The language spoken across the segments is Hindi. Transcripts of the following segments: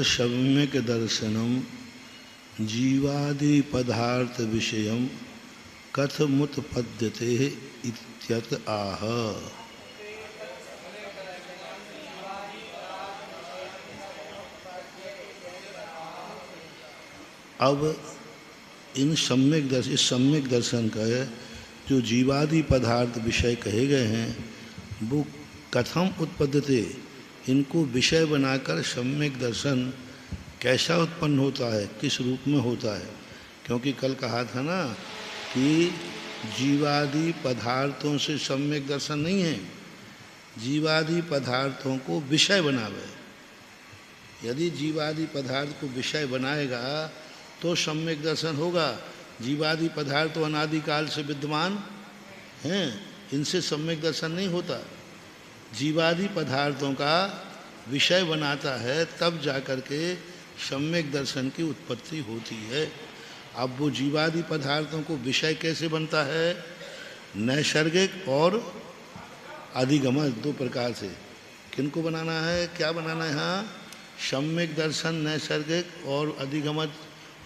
सम्यक दर्शनम जीवादि पदार्थ विषयम कथमुत्पद्यते इत्यत आह। अब इस सम्यक दर्शन का है जो जीवादि पदार्थ विषय कहे गए हैं वो कथम उत्पद्यते, इनको विषय बनाकर सम्यक दर्शन कैसा उत्पन्न होता है, किस रूप में होता है। क्योंकि कल कहा था ना कि जीवादि पदार्थों से सम्यक दर्शन नहीं है, जीवादि पदार्थों को विषय बनावे। यदि जीवादि पदार्थ को विषय बनाएगा तो सम्यक दर्शन होगा। जीवादि पदार्थ तो अनादिकाल से विद्यमान हैं, इनसे सम्यक दर्शन नहीं होता। जीवादि पदार्थों का विषय बनाता है तब जाकर के सम्यक दर्शन की उत्पत्ति होती है। अब वो जीवादि पदार्थों को विषय कैसे बनता है? नैसर्गिक और अधिगमज, दो प्रकार से। किनको बनाना है, क्या बनाना है? हाँ, सम्यक दर्शन नैसर्गिक और अधिगमज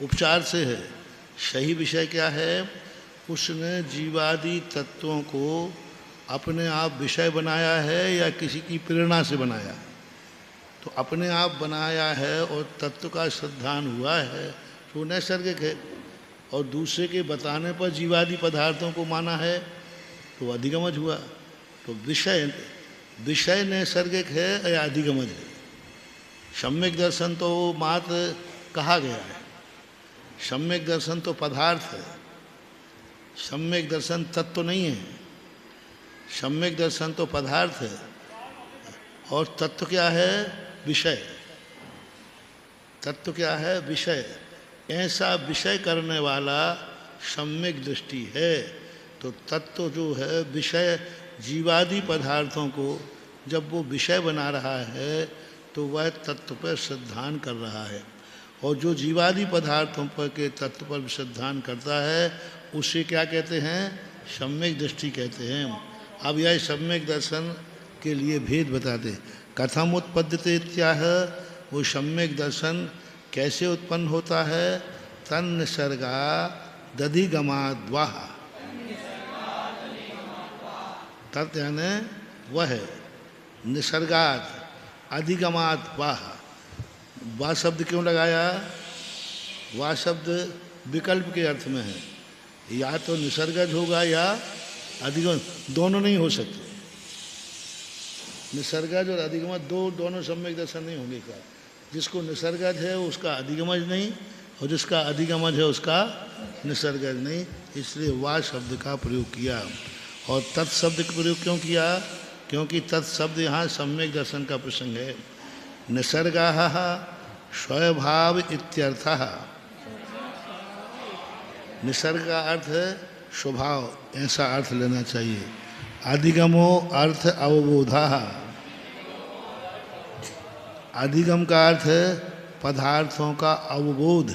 उपचार से है। सही विषय क्या है? उसने जीवादि तत्वों को अपने आप विषय बनाया है या किसी की प्रेरणा से बनाया? तो अपने आप बनाया है और तत्व का श्रद्धान हुआ है तो नैसर्गिक है, और दूसरे के बताने पर जीवादि पदार्थों को माना है तो अधिगमज हुआ। तो विषय नैसर्गिक है या अधिगमज है? सम्यक दर्शन तो मात्र कहा गया है, सम्यक दर्शन तो पदार्थ है, सम्यक दर्शन तत्व नहीं है। सम्यक दर्शन तो पदार्थ है और तत्व क्या है? विषय। तत्व क्या है? विषय। ऐसा विषय करने वाला सम्यक दृष्टि है। तो तत्व जो है विषय, जीवादि पदार्थों को जब वो विषय बना रहा है तो वह तत्व पर श्रद्धान कर रहा है, और जो जीवादि पदार्थों पर के तत्व पर श्रद्धान करता है उसे क्या कहते हैं? सम्यक दृष्टि कहते हैं। अब यह सम्यक दर्शन के लिए भेद बताते। कथम उत्पद्यते इत्याह, वो सम्यक दर्शन कैसे उत्पन्न होता है? तन्निसर्गा दधिगमाद्वाह। तत् यानी वह, निसर्गाद अधिगमाद वाह। वाह शब्द क्यों लगाया? वाह शब्द विकल्प के अर्थ में है, या तो निसर्गज होगा या अधिगम, दोनों नहीं हो सकते। निसर्गज और अधिगमज दोनों सम्यक दर्शन नहीं होंगे का। जिसको निसर्गज है उसका अधिगमज नहीं, और जिसका अधिगमज है उसका निसर्गज नहीं। इसलिए वाह शब्द का प्रयोग किया। और तत्शब्द का प्रयोग क्यों किया? क्योंकि तत्शब्द यहाँ सम्यक दर्शन का प्रसंग है। निसर्गाः स्वभाव इत्यर्थः। निसर्ग का अर्थ है स्वभाव, ऐसा अर्थ लेना चाहिए। अधिगमो अर्थ अवबोधा। अधिगम का अर्थ है पदार्थों का अवबोध।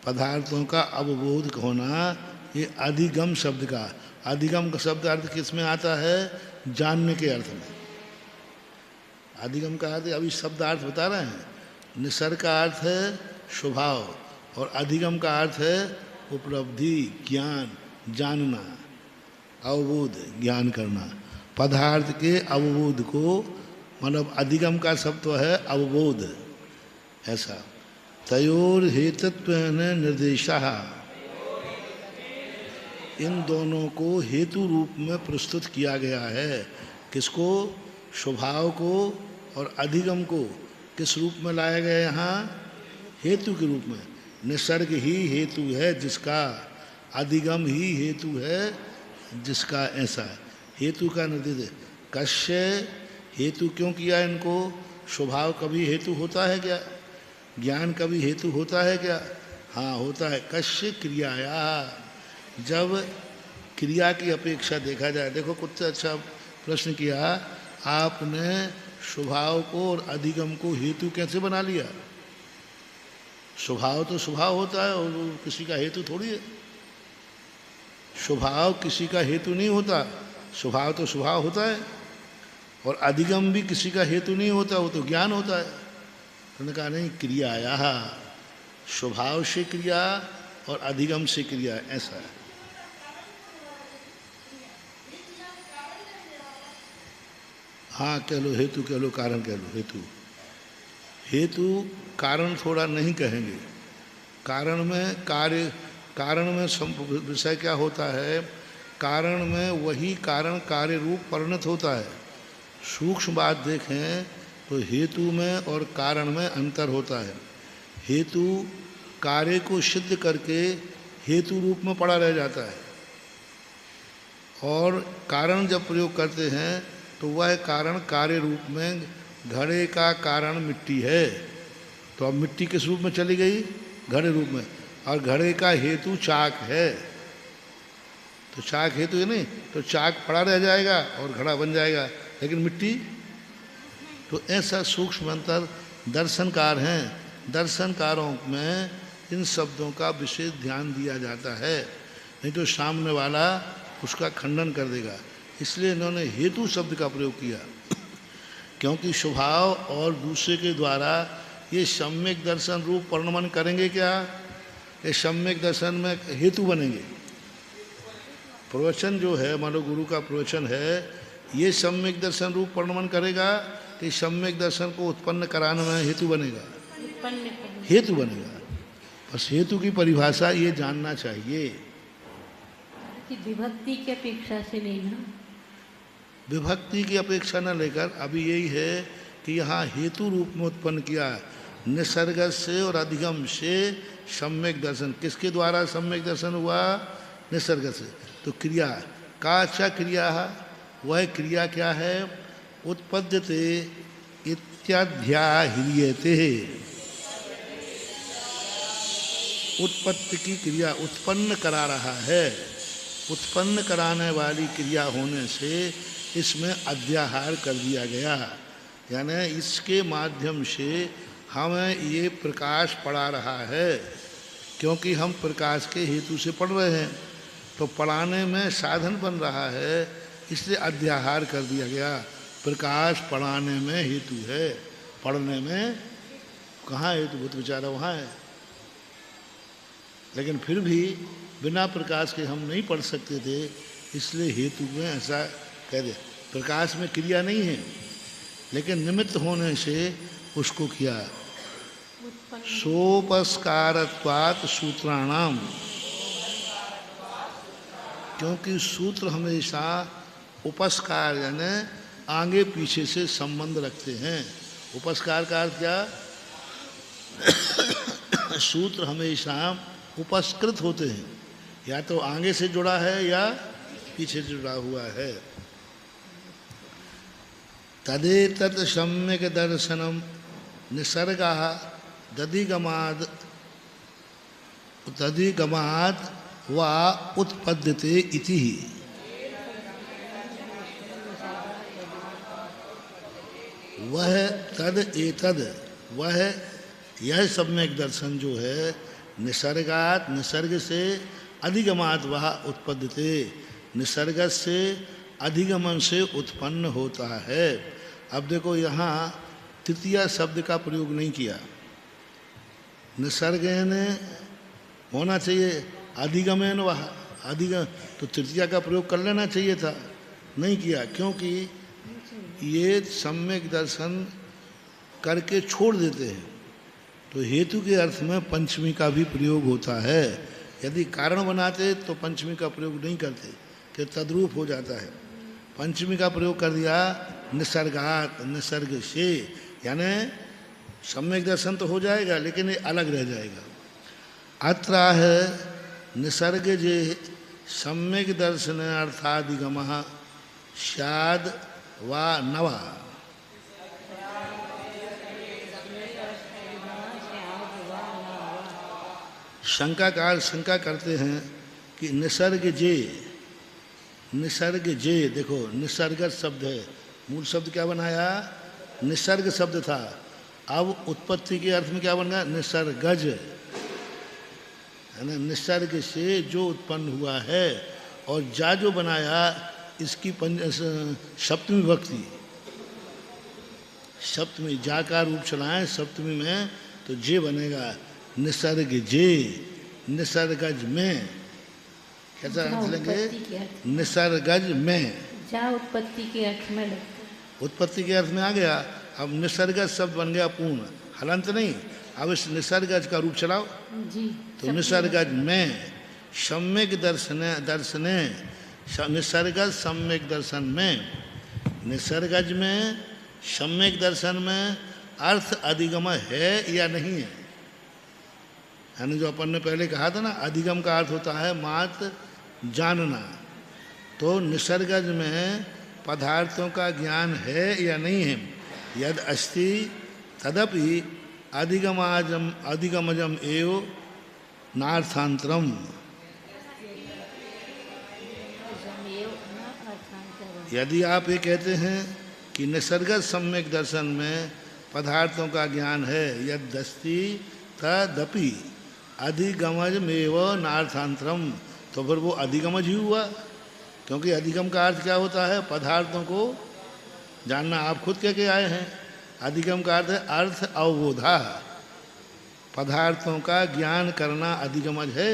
पदार्थों का अवबोध होना, ये अधिगम शब्द का। अधिगम का शब्द अर्थ किस में आता है? जानने के अर्थ में। अधिगम का अर्थ अभी शब्दार्थ बता रहे हैं। निसर्ग का अर्थ है स्वभाव, और अधिगम का अर्थ है उपलब्धि, ज्ञान, जानना, अवबोध, ज्ञान करना। पदार्थ के अवबोध को, मतलब अधिगम का शब्द है अवबोध, ऐसा। तयोर हेतुत्वेन निर्देशः, इन दोनों को हेतु रूप में प्रस्तुत किया गया है। किसको? स्वभाव को और अधिगम को किस रूप में लाया गया? यहाँ हेतु के रूप में। निसर्ग ही हेतु है जिसका, अधिगम ही हेतु है जिसका, ऐसा हेतु का निर्देश। कस्य हेतु क्यों किया इनको? स्वभाव कभी हेतु होता है क्या? ज्ञान कभी हेतु होता है क्या? हाँ होता है। कस्य क्रियाया, जब क्रिया की अपेक्षा देखा जाए। देखो कुछ अच्छा प्रश्न किया आपने, स्वभाव को और अधिगम को हेतु कैसे बना लिया? स्वभाव तो स्वभाव होता है और किसी का हेतु थोड़ी है। स्वभाव किसी का हेतु नहीं होता, स्वभाव तो स्वभाव होता है। और अधिगम भी किसी का हेतु नहीं होता, वो तो ज्ञान होता है। उन्होंने कहा नहीं, क्रियाया, स्वभाव से क्रिया और अधिगम से क्रिया, ऐसा है। हाँ कह लो हेतु, कह लो कारण, कह लो हेतु। हेतु कारण थोड़ा नहीं कहेंगे। कारण में कार्य, कारण में विषय क्या होता है? कारण में वही कारण कार्य रूप परिणत होता है। सूक्ष्म बात देखें तो हेतु में और कारण में अंतर होता है। हेतु कार्य को सिद्ध करके हेतु रूप में पड़ा रह जाता है, और कारण जब प्रयोग करते हैं तो वह कारण कार्य रूप में, घड़े का कारण मिट्टी है, तो अब मिट्टी किस रूप में चली गई? घड़े रूप में। और घड़े का हेतु चाक है, तो चाक हेतु है नहीं, तो चाक पड़ा रह जाएगा और घड़ा बन जाएगा, लेकिन मिट्टी। तो ऐसा सूक्ष्म अंतर दर्शनकार हैं। दर्शनकारों में इन शब्दों का विशेष ध्यान दिया जाता है, नहीं तो सामने वाला उसका खंडन कर देगा। इसलिए इन्होंने हेतु शब्द का प्रयोग किया, क्योंकि स्वभाव और दूसरे के द्वारा ये सम्यक दर्शन रूप वर्णन करेंगे क्या? ये सम्यक दर्शन में हेतु बनेंगे। प्रवचन जो है, मानो गुरु का प्रवचन है, ये सम्यक दर्शन रूप वर्णन करेगा कि सम्यक दर्शन को उत्पन्न कराने में हेतु बनेगा? हेतु बनेगा। बस हेतु की परिभाषा ये जानना चाहिए कि विभक्ति की अपेक्षा से नहीं ना, विभक्ति की अपेक्षा न लेकर अभी यही है कि यहाँ हेतु रूप में उत्पन्न किया, निसर्ग से और अधिगम से सम्यक दर्शन। किसके द्वारा सम्यक दर्शन हुआ? निसर्ग से। तो क्रिया का अच्छा क्रिया है, वह क्रिया क्या है? उत्पद्यते इत्याध्याह्रियते, उत्पत्ति की क्रिया, उत्पन्न करा रहा है। उत्पन्न कराने वाली क्रिया होने से इसमें अध्याहार कर दिया गया, यानी इसके माध्यम से हमें ये प्रकाश पड़ा रहा है। क्योंकि हम प्रकाश के हेतु से पढ़ रहे हैं, तो पढ़ाने में साधन बन रहा है, इसलिए अध्याहार कर दिया गया। प्रकाश पढ़ाने में हेतु है, पढ़ने में कहाँ हेतु? भूत विचारा वहाँ है। लेकिन फिर भी बिना प्रकाश के हम नहीं पढ़ सकते थे, इसलिए हेतु में ऐसा कह दिया। प्रकाश में क्रिया नहीं है, लेकिन निमित्त होने से उसको किया। सोपस्कारत्वात् सूत्राणाम, क्योंकि सूत्र हमेशा उपस्कार यानी आगे पीछे से संबंध रखते हैं। उपस्कार का अर्थ क्या? सूत्र हमेशा उपस्कृत होते हैं, या तो आगे से जुड़ा है या पीछे से जुड़ा हुआ है। तदेतत् सम्यक दर्शनम निसर्गः दधिगमाद वा उत्पद्यते इति। वह तद एतद, वह यह सम्यक दर्शन जो है, निसर्गात, निसर्ग से, अधिगमात वह उत्पद्यते, निसर्ग से अधिगमन से उत्पन्न होता है। अब देखो यहाँ तृतीया शब्द का प्रयोग नहीं किया। निसर्ग ने होना चाहिए, अधिगमन वह, अधिगम तो तृतीया का प्रयोग कर लेना चाहिए था, नहीं किया। क्योंकि ये सम्यक दर्शन करके छोड़ देते हैं, तो हेतु के अर्थ में पंचमी का भी प्रयोग होता है। यदि कारण बनाते तो पंचमी का प्रयोग नहीं करते, कि तद्रूप हो जाता है। पंचमी का प्रयोग कर दिया निसर्गात, निसर्ग से, यानी सम्यक दर्शन तो हो जाएगा, लेकिन ये अलग रह जाएगा। अत्र है निसर्ग जे सम्यक दर्शन अर्थाधिगम स्याद वा नवा। शंकाकार शंका करते हैं कि निसर्ग जे, देखो निसर्ग शब्द है, मूल शब्द क्या बनाया, निसर्ग शब्द था, अब उत्पत्ति के अर्थ में क्या बन गया, निसर्गज, है ना। निसर्ग से जो उत्पन्न हुआ है और जा जो बनाया, इसकी सप्तमी विभक्ति, सप्तमी जा का रूप चलाएं सप्तमी में तो जे बनेगा, निसर्ग जे, निसर्गज में, कैसा अर्थ लेंगे, निसर्गज में, जा उत्पत्ति के अर्थ में लगता है। उत्पत्ति के अर्थ में आ गया। अब निसर्गज शब्द बन गया पूर्ण, हलंत नहीं। अब इस निसर्गज का रूप चलाओ जी। तो निसर्गज में, सम्यक दर्शने, निसर्गज सम्यक दर्शन में, निसर्गज में, सम्यक दर्शन में अर्थ अधिगम है या नहीं है, यानी जो अपन ने पहले कहा था ना, अधिगम का अर्थ होता है मात्र जानना। तो निसर्गज में पदार्थों का ज्ञान है या नहीं है, यद अस्ति तदपि अधिगमजम एव नार्थांतरम। यदि आप ये कहते हैं कि निसर्गज सम्यक दर्शन में पदार्थों का ज्ञान है, यद अस्ति तदपि अधिगमजमेव नार्थांतरम, तो फिर वो अधिगमज ही हुआ, क्योंकि अधिगम का अर्थ क्या होता है, पदार्थों को जानना। आप खुद कह के आए हैं, अधिगम का अर्थ है अर्थ अवबोधा, पदार्थों का ज्ञान करना अधिगमज है।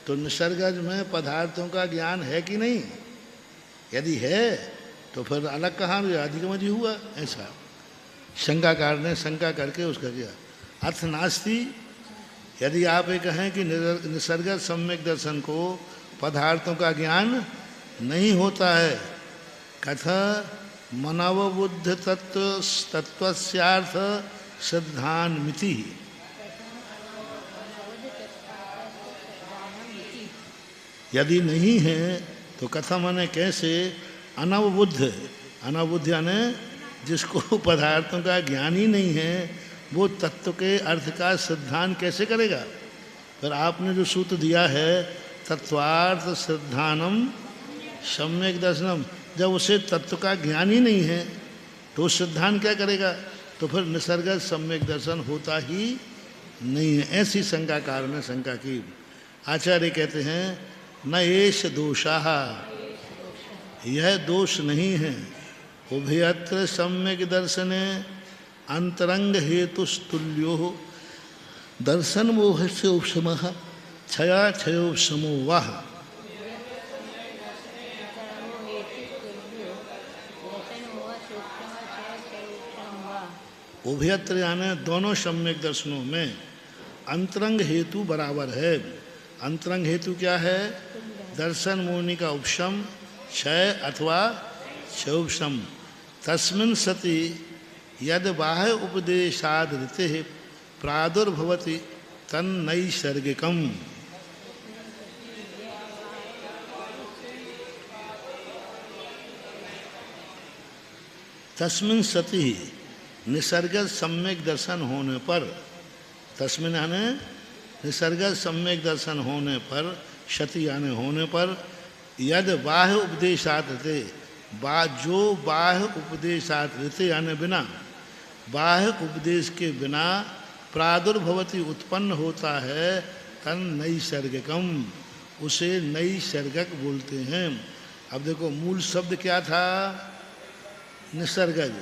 तो निसर्गज में पदार्थों का ज्ञान है कि नहीं, यदि है तो फिर अलग कहाँ अधिगमज ही हुआ, ऐसा शंकाकार ने शंका करके उसका किया। अर्थ नास्ति, यदि आप ये कहें कि निसर्गज सम्यक दर्शन को पदार्थों का ज्ञान नहीं होता है, कथा मनवबुद्ध तत्वस्यार्थ सिद्धान मिति, यदि नहीं है तो कथा माने कैसे, अनवबुद्ध, अनवबुद्ध यानी जिसको पदार्थों का ज्ञान ही नहीं है, वो तत्व के अर्थ का सिद्धांत कैसे करेगा। फिर आपने जो सूत्र दिया है तत्वार्थ सिद्धानम सम्यक दर्शनम, जब उसे तत्व का ज्ञान ही नहीं है तो सिद्धांत क्या करेगा, तो फिर निसर्ग सम्यक दर्शन होता ही नहीं है। ऐसी शंकाकार ने शंका की। आचार्य कहते हैं न एष दोषाः, यह दोष नहीं है, उभयत्र सम्यक दर्शने अंतरंग हेतुस्तुल्यो दर्शन मोह से उपशमः क्षया क्षयोपशमो वः। उभयत्र यानी दोनों सम्यक दर्शनों में अंतरंग हेतु बराबर है। अंतरंग हेतु क्या है, दर्शन मोहिनी का उपशम, क्षय अथवा क्षयोपशम। तस्मिन् सति यद बाह्य उपदेशाद ऋते प्रादुर्भवति तन्नैसर्गिकम्। तस्मिन् सति निसर्ग सम्यक दर्शन होने पर, तस्मिन् यानी निसर्ग सम्यक दर्शन होने पर, क्षति यानी होने पर, यद बाह्य उपदेशात ऋते, जो बाह्य उपदेशात ऋते यानी बिना, बाह्य उपदेश के बिना प्रादुर्भवति उत्पन्न होता है, तन नैसर्गिकम, उसे नैसर्गिक बोलते हैं। अब देखो मूल शब्द क्या था, निसर्गज,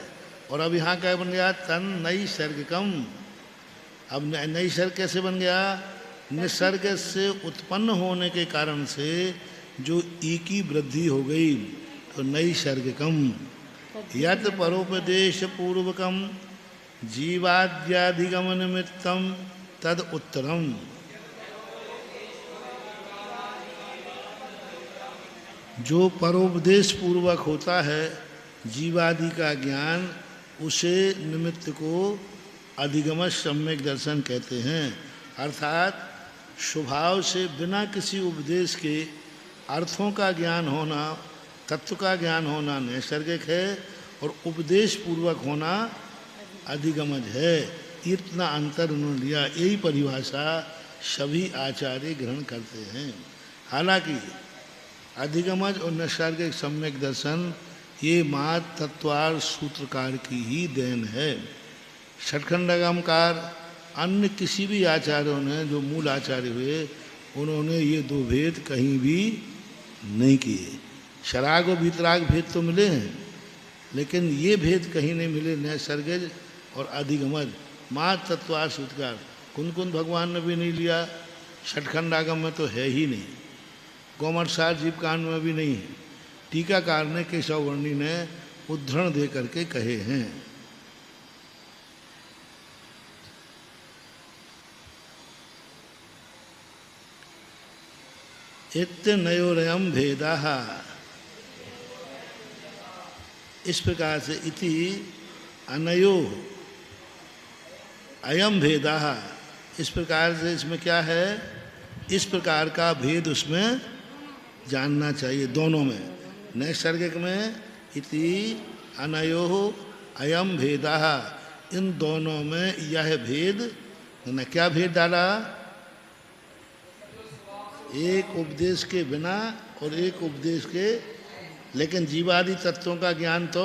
और अब यहाँ क्या बन गया, तन नैसर्गिकम। अब नैसर्ग कैसे बन गया, निसर्ग से उत्पन्न होने के कारण से जो ई की वृद्धि हो गई, तो नैसर्गिकम। यत परोपदेश पूर्वकम जीवाद्याधिगम निमित्तम तद उत्तरम। जो परोपदेश पूर्वक होता है जीवादि का ज्ञान, उसे निमित्त को अधिगम सम्यक दर्शन कहते हैं। अर्थात स्वभाव से बिना किसी उपदेश के अर्थों का ज्ञान होना, तत्व का ज्ञान होना नैसर्गिक है और उपदेश पूर्वक होना अधिगमज है। इतना अंतर उन्होंने लिया, यही परिभाषा सभी आचार्य ग्रहण करते हैं। हालांकि अधिगमज और नैसर्गिक सम्यक दर्शन ये मात्र तत्वार सूत्रकार की ही देन है। षटखंडागमकार अन्य किसी भी आचार्यों ने, जो मूल आचार्य हुए, उन्होंने ये दो भेद कहीं भी नहीं किए। शराग और वीतराग भेद तो मिले हैं, लेकिन ये भेद कहीं नहीं मिले, नैसर्गिक और अधिगमज मात्र तत्वार सूत्रकार। कुंद भगवान ने भी नहीं लिया, षटखंडागम में तो है ही नहीं, गौमरसार जीवकांड में भी नहीं है। टीकाकार ने केशव वर्णी ने उद्धरण दे करके कहे हैं। इत्यनयोरयम् भेदाः, इस प्रकार से इति अनयो अयम भेदाः, इस प्रकार से इसमें क्या है, इस प्रकार का भेद उसमें जानना चाहिए दोनों में। नैसर्गिक में इति अनयो अयम भेदाः, इन दोनों में यह भेद न, क्या भेद डाला, एक उपदेश के बिना और एक उपदेश के, लेकिन जीवादि तत्वों का ज्ञान तो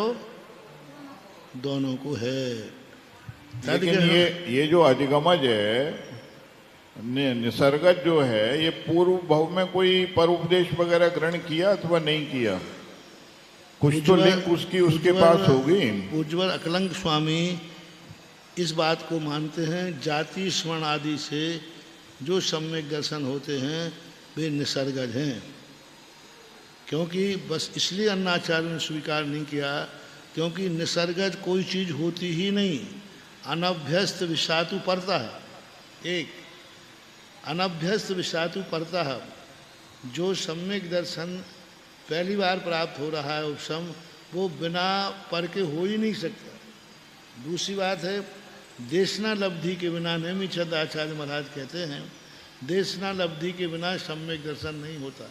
दोनों को है। लेकिन ये जो अधिगमज है, निसर्गज जो है, ये पूर्व भाव में कोई पर उपदेश वगैरह ग्रहण किया अथवा नहीं किया? कुछ तो लिंक उसकी उसके पास होगी। उज्ज्वल अकलंक स्वामी इस बात को मानते हैं, जाति स्मरण आदि से जो सम्यक दर्शन होते हैं वे निसर्गज हैं। क्योंकि बस इसलिए अन्नाचार्य ने स्वीकार नहीं किया, क्योंकि निसर्गज कोई चीज़ होती ही नहीं, अनभ्यस्त विषातु परता है। एक अनभ्यस्त विषातु परता है, जो सम्यक दर्शन पहली बार प्राप्त हो रहा है उपशम, वो बिना पर के हो ही नहीं सकता। दूसरी बात है, देशना लब्धि के बिना, नेमिचंद आचार्य महाराज कहते हैं, देशना लब्धि के बिना सम्यक दर्शन नहीं होता,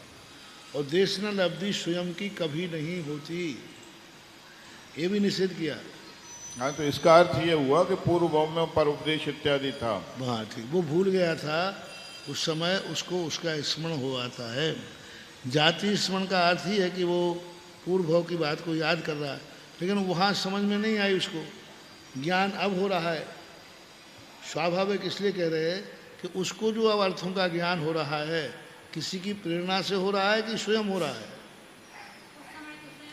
और देशना लब्धि स्वयं की कभी नहीं होती, ये भी निषेध किया। हाँ, तो इसका अर्थ ये हुआ कि पूर्व भाव में पर उपदेश इत्यादि था। हाँ ठीक, वो भूल गया था उस समय, उसको उसका स्मरण हो आता है। जाति स्मरण का अर्थ ही है कि वो पूर्व भाव की बात को याद कर रहा है, लेकिन वहाँ समझ में नहीं आई उसको, ज्ञान अब हो रहा है। स्वाभाविक इसलिए कह रहे हैं कि उसको जो अब अर्थों का ज्ञान हो रहा है, किसी की प्रेरणा से हो रहा है कि स्वयं हो रहा है?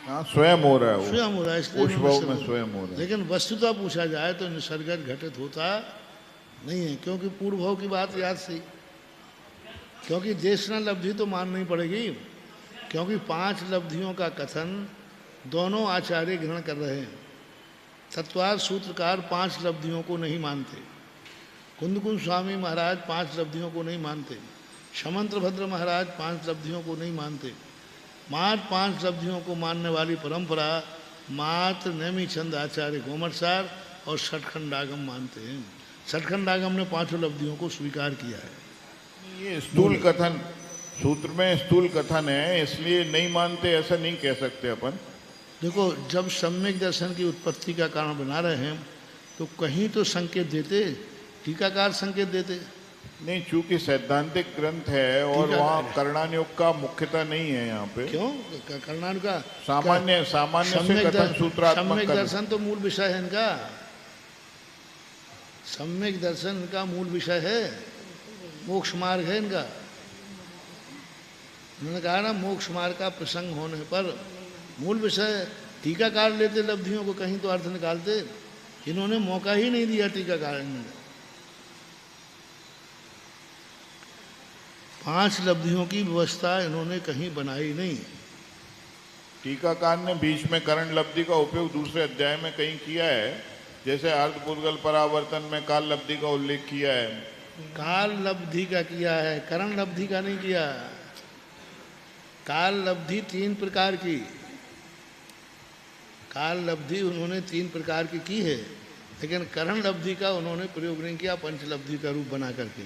हाँ, स्वयं हो रहा है, स्वयं हो रहा है, इसलिए उस भाव में स्वयं हो रहा है। लेकिन वस्तुतः पूछा जाए तो निसर्गज घटित होता नहीं है, क्योंकि पूर्व भाव की बात याद से, क्योंकि देशना लब्धि तो माननी पड़ेगी, क्योंकि 5 लब्धियों का कथन दोनों आचार्य ग्रहण कर रहे हैं। तत्वार सूत्रकार 5 लब्धियों को नहीं मानते, कुंद स्वामी महाराज 5 लब्धियों को नहीं मानते, शमंत्र भद्र महाराज 5 लब्धियों को नहीं मानते। मात्र 5 लब्धियों को मानने वाली परंपरा मात्र नेमिचंद आचार्य गोमरसार और षटखंडागम मानते हैं। षटखंडागम ने 5 लब्धियों को स्वीकार किया है। ये स्थूल कथन, सूत्र में स्थूल कथन है, इसलिए नहीं मानते ऐसा नहीं कह सकते अपन। देखो, जब सम्यक दर्शन की उत्पत्ति का कारण बना रहे हैं तो कहीं तो संकेत देते, टीकाकार संकेत देते। नहीं, चूंकि सैद्धांतिक ग्रंथ है और वहाँ कर्णानुयोग का मुख्यता नहीं है यहाँ पे। क्यों? कर्णानुयोग का सामान्य से कथन सूत्रात्मक सम्यक दर्शन तो मूल विषय है इनका, सम्यक दर्शन इनका मूल विषय है, मोक्ष मार्ग है इनका। उन्होंने कहा ना, मोक्ष मार्ग का प्रसंग होने पर मूल विषय। टीकाकार लेते लब्धियों को, कहीं तो अर्थ निकालते, इन्होंने मौका ही नहीं दिया टीकाकार ने। 5 लब्धियों की व्यवस्था इन्होंने कहीं बनाई नहीं। टीकाकार ने बीच में करण लब्धि का उपयोग दूसरे अध्याय में कहीं किया है, जैसे अर्धपूर्वकल्प परावर्तन में काल लब्धि का उल्लेख किया है। काल लब्धि का किया है, करण लब्धि का नहीं किया। काल लब्धि 3 प्रकार की, काल लब्धि उन्होंने 3 प्रकार की है, लेकिन करण लब्धि का उन्होंने प्रयोग नहीं किया, पंच लब्धि का रूप बना करके।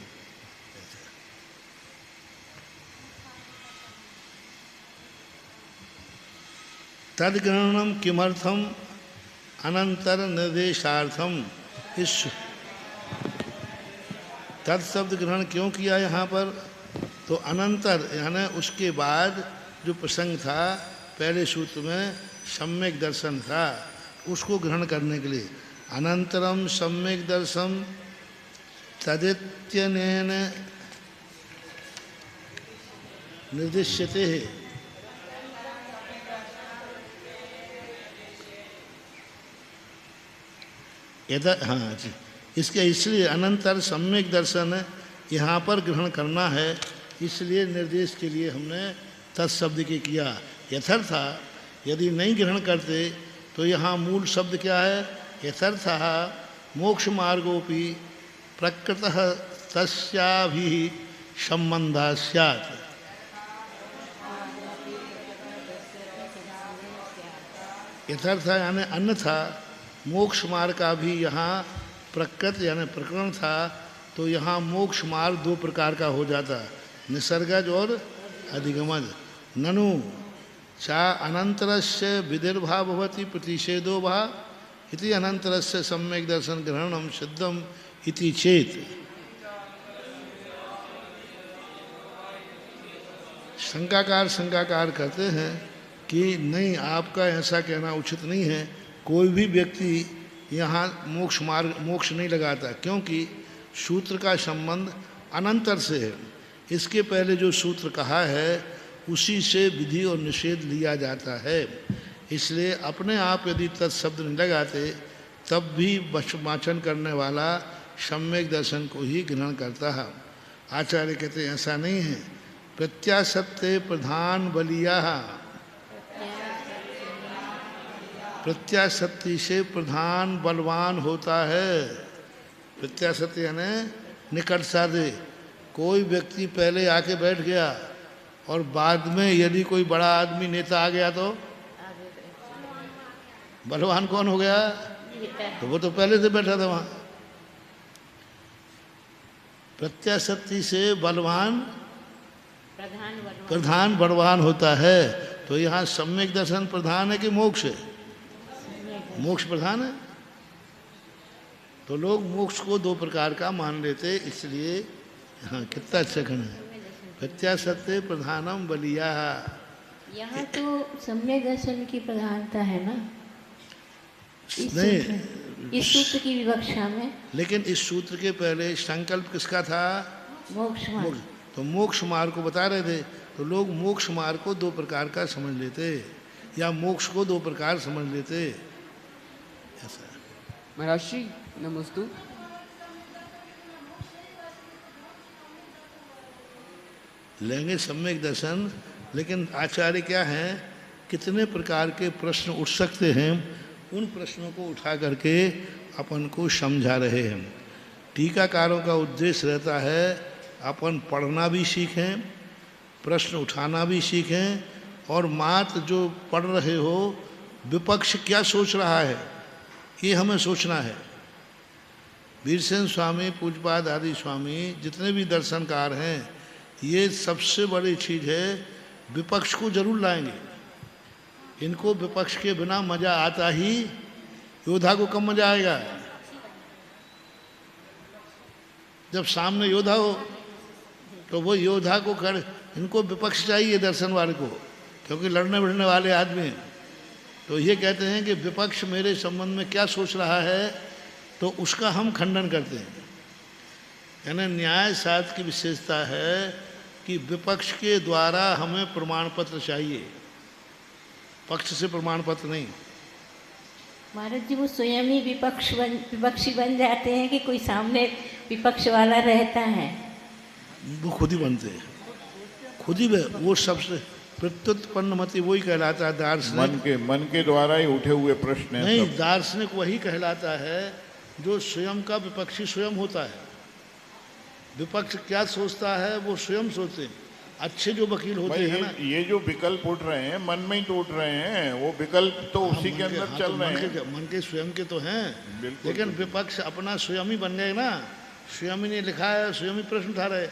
तद्ग्रहणम किमर्थम अनंतर निर्देशार्थम। इस तद शब्द ग्रहण क्यों किया यहाँ पर? तो अनंतर यानी उसके बाद जो प्रसंग था पहले सूत्र में सम्यक दर्शन था, उसको ग्रहण करने के लिए अनंतरम सम्यक दर्शन तदित्यनेन निर्दिश्यते है। यदा हाँ जी, इसके इसलिए अनंतर सम्यक दर्शन यहाँ पर ग्रहण करना है, इसलिए निर्देश के लिए हमने तत्शब्द के किया। यथर्था यदि नहीं ग्रहण करते तो यहाँ मूल शब्द क्या है? यथर्थः मोक्ष मार्गोपि प्रकृतः तस्याभिः संबंधः स्यात्। यथर्थ यानी अन्यथा मोक्ष मार्ग का भी यहाँ प्रकृत यानी प्रकरण था, तो यहाँ मोक्ष मार्ग दो प्रकार का हो जाता, निसर्गज और अधिगमज। ननु चा अनंतरस्य विदिर्भाव भवति प्रतिषेधो भा इति अनंतरस्य सम्यक दर्शन ग्रहणम सिद्धम इति चेत। शंकाकार कहते हैं कि नहीं, आपका ऐसा कहना उचित नहीं है। कोई भी व्यक्ति यहाँ मोक्ष नहीं लगाता, क्योंकि सूत्र का संबंध अनंतर से है। इसके पहले जो सूत्र कहा है उसी से विधि और निषेध लिया जाता है। इसलिए अपने आप यदि तत्शब्द नहीं लगाते तब भी वाचन करने वाला सम्यक दर्शन को ही ग्रहण करता है। आचार्य कहते हैं ऐसा नहीं है। प्रत्यासत्ते प्रधान बलिया, प्रत्याशक्ति से प्रधान बलवान होता है। प्रत्याशक्ति यानी निकट साधे। कोई व्यक्ति पहले आके बैठ गया और बाद में यदि कोई बड़ा आदमी नेता आ गया तो बलवान कौन हो गया? तो वो तो पहले से बैठा था वहाँ। प्रत्याशक्ति से बलवान प्रधान बलवान होता है। तो यहाँ सम्यक दर्शन प्रधान है कि मोक्ष है? मोक्ष प्रधान है। तो लोग मोक्ष को दो प्रकार का मान लेते, इसलिए हाँ कितना अच्छा खंड है। प्रत्याशक्ति प्रधानम बलिया। यहाँ तो सम्यक दर्शन की प्रधानता है ना इस सूत्र की विवक्षा में। लेकिन इस सूत्र के पहले संकल्प किसका था? मोक्ष मार्ग। तो मोक्ष मार्ग को बता रहे थे, तो लोग मोक्ष मार्ग को दो प्रकार का समझ लेते या मोक्ष को दो प्रकार समझ लेते। ऐसा महाराज जी नमस्तु। लेंगे सम्यक दर्शन, लेकिन आचार्य क्या हैं, कितने प्रकार के प्रश्न उठ सकते हैं, उन प्रश्नों को उठा करके अपन को समझा रहे हैं। टीकाकारों का उद्देश्य रहता है अपन पढ़ना भी सीखें, प्रश्न उठाना भी सीखें, और मात्र जो पढ़ रहे हो विपक्ष क्या सोच रहा है ये हमें सोचना है। वीरसेन स्वामी, पूज्यपाद आदि स्वामी, जितने भी दर्शनकार हैं, ये सबसे बड़ी चीज़ है, विपक्ष को जरूर लाएंगे। इनको विपक्ष के बिना मज़ा आता ही, योद्धा को कम मज़ा आएगा। जब सामने योद्धा हो तो वो योद्धा को कर, इनको विपक्ष चाहिए दर्शन वाले को, क्योंकि लड़ने भिड़ने वाले आदमी हैं। तो ये कहते हैं कि विपक्ष मेरे संबंध में क्या सोच रहा है, तो उसका हम खंडन करते हैं। यानी न्याय शास्त्र की विशेषता है कि विपक्ष के द्वारा हमें प्रमाण पत्र चाहिए, पक्ष से प्रमाण पत्र नहीं। महाराज जी वो स्वयं ही विपक्षी बन जाते हैं कि कोई सामने विपक्ष वाला रहता है? वो खुद ही बनते हैं, खुद ही वो सबसे प्रत्युत्पन्न मति वही कहलाता है दार्शनिक। मन के द्वारा ही उठे हुए प्रश्न नहीं, दार्शनिक वही कहलाता है जो स्वयं का विपक्षी स्वयं होता है। विपक्ष क्या सोचता है वो स्वयं सोचते हैं। अच्छे जो वकील होते हैं ना, ये जो विकल्प उठ रहे हैं मन में ही तो उठ रहे हैं, वो विकल्प तो उसी के अंदर चल रहे हैं। मन के स्वयं के तो हैं, लेकिन विपक्ष अपना स्वयं ही बन गए ना, स्वयं ही ने लिखा है, स्वयं ही प्रश्न उठा रहे।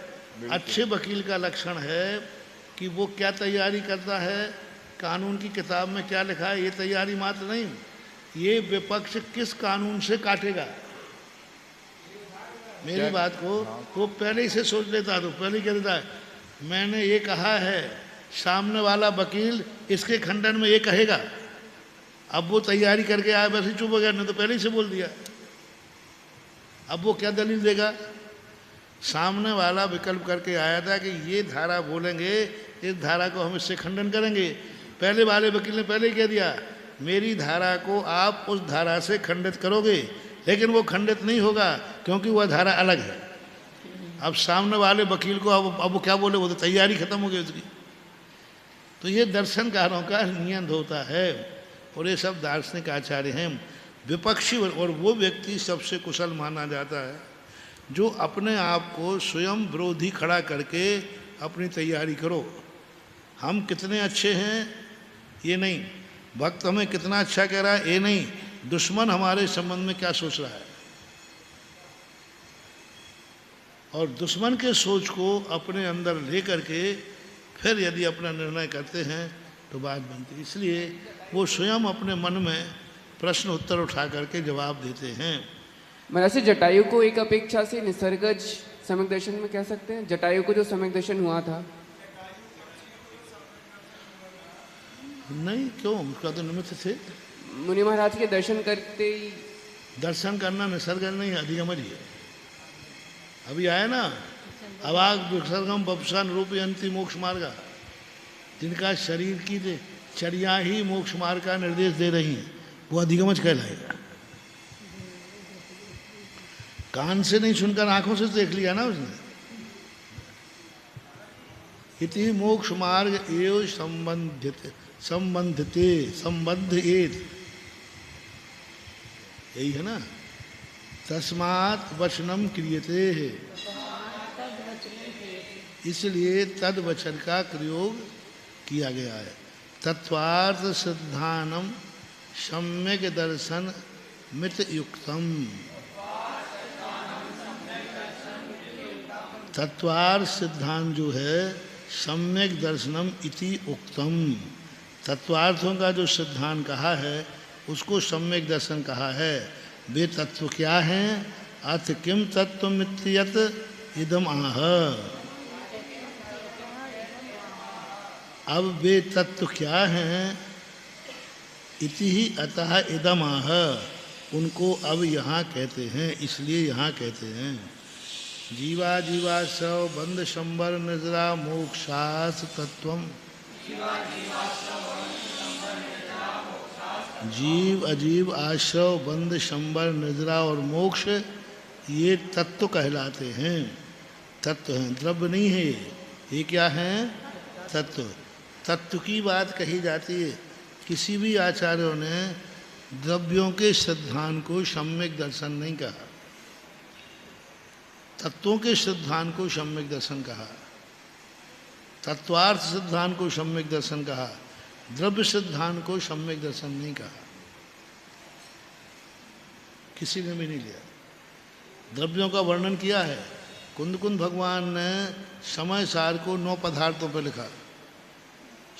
अच्छे वकील का लक्षण है कि वो क्या तैयारी करता है, कानून की किताब में क्या लिखा है ये तैयारी मात्र नहीं, ये विपक्ष किस कानून से काटेगा। मेरी बात को वो पहले ही से सोच लेता, तो पहले ही कह देता है मैंने ये कहा है, सामने वाला वकील इसके खंडन में ये कहेगा। अब वो तैयारी करके आया, वैसे चुप हो गया, नहीं तो पहले ही से बोल दिया। अब वो क्या दलील देगा? सामने वाला विकल्प करके आया था कि ये धारा बोलेंगे, इस धारा को हम इससे खंडन करेंगे। पहले वाले वकील ने पहले ही कह दिया मेरी धारा को आप उस धारा से खंडित करोगे, लेकिन वो खंडित नहीं होगा क्योंकि वह धारा अलग है। अब सामने वाले वकील को अब वो क्या बोले, वो तो तैयारी खत्म हो गई उसकी। तो ये दर्शनकारों का नियम होता है, और ये सब दार्शनिक आचार्य हैं। विपक्षी और वो व्यक्ति सबसे कुशल माना जाता है जो अपने आप को स्वयं विरोधी खड़ा करके अपनी तैयारी करो। हम कितने अच्छे हैं ये नहीं, भक्त हमें कितना अच्छा कह रहा है ये नहीं, दुश्मन हमारे संबंध में क्या सोच रहा है, और दुश्मन के सोच को अपने अंदर ले करके फिर यदि अपना निर्णय करते हैं तो बात बनती है। इसलिए वो स्वयं अपने मन में प्रश्न उत्तर उठा करके जवाब देते हैं। महाराज जी, जटायु को एक अपेक्षा से निसर्गज सम्यक दर्शन में कह सकते हैं? जटायु को जो सम्यक दर्शन हुआ था, नहीं क्यों, उसका तो निमित्त थे। मुनि महाराज के दर्शन करते ही दर्शन करना निसर्ग नहीं, अधिगम ही है। अभी आया ना, अवाग विसर्गम बपसान रूपयंती मोक्ष मार्ग, जिनका शरीर की चर्या ही मोक्ष मार्ग का निर्देश दे रही हैं, वो अधिगमज कहलाएगा। कान से नहीं सुनकर आंखों से देख लिया ना उसने। इति मोक्ष मार्ग एव संबंधित यही है ना। तस्मात् वचनम क्रियते है, इसलिए तद वचन का प्रयोग किया गया है। तत्वार्थ सिद्धानम सम्यक दर्शन मित युक्तम, तत्वार्थ सिद्धांत जो है सम्यक दर्शनम इति उक्तम, तत्वार्थों का जो सिद्धांत कहा है उसको सम्यक दर्शन कहा है। वे तत्व क्या हैं? अथ किम तत्वमित्यत इदम आह, अब वे तत्व क्या हैं? इति ही अतः इदम आह, उनको अब यहाँ कहते हैं, इसलिए यहाँ कहते हैं। जीवा जीवा सव बंध शंबर निद्रा मोक्षास तत्वम, जीव अजीव आश्रव बंध शंबर निद्रा और मोक्ष ये तत्व कहलाते हैं। तत्व हैं, द्रव्य नहीं है ये क्या है? तत्व। तत्व की बात कही जाती है। किसी भी आचार्यों ने द्रव्यों के सिद्धांत को सम्यक दर्शन नहीं कहा, तत्वों के सिद्धांत को सम्यक दर्शन कहा, तत्वार्थ सिद्धांत को सम्यक दर्शन कहा, द्रव्य सिद्धांत को सम्यक दर्शन नहीं कहा, किसी ने भी नहीं लिया। द्रव्यों का वर्णन किया है, कुंद भगवान ने समय सार को 9 पदार्थों पर लिखा,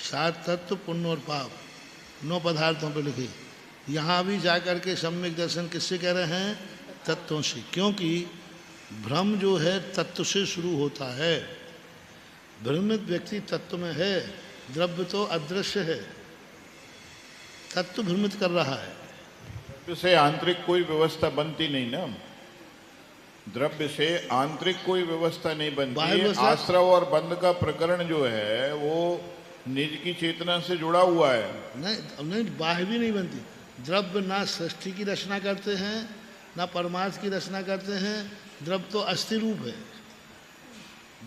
7 तत्व पुण्य और पाप 9 पदार्थों पर लिखे। यहाँ भी जाकर के सम्यक दर्शन किससे कह रहे हैं? तत्वों से, क्योंकि भ्रम जो है तत्व से शुरू होता है। भ्रमित व्यक्ति तत्व में है, द्रव्य तो अदृश्य है, तत्व भ्रमित कर रहा है। द्रव्य से आंतरिक कोई व्यवस्था बनती नहीं ना, द्रव्य से आंतरिक कोई व्यवस्था नहीं बनती। आश्रव और बंध का प्रकरण जो है वो निज की चेतना से जुड़ा हुआ है। नहीं, बाह्य भी नहीं बनती। द्रव्य ना सृष्टि की रचना करते हैं ना परमार्थ की रचना करते हैं। द्रव्य तो अस्थि रूप है,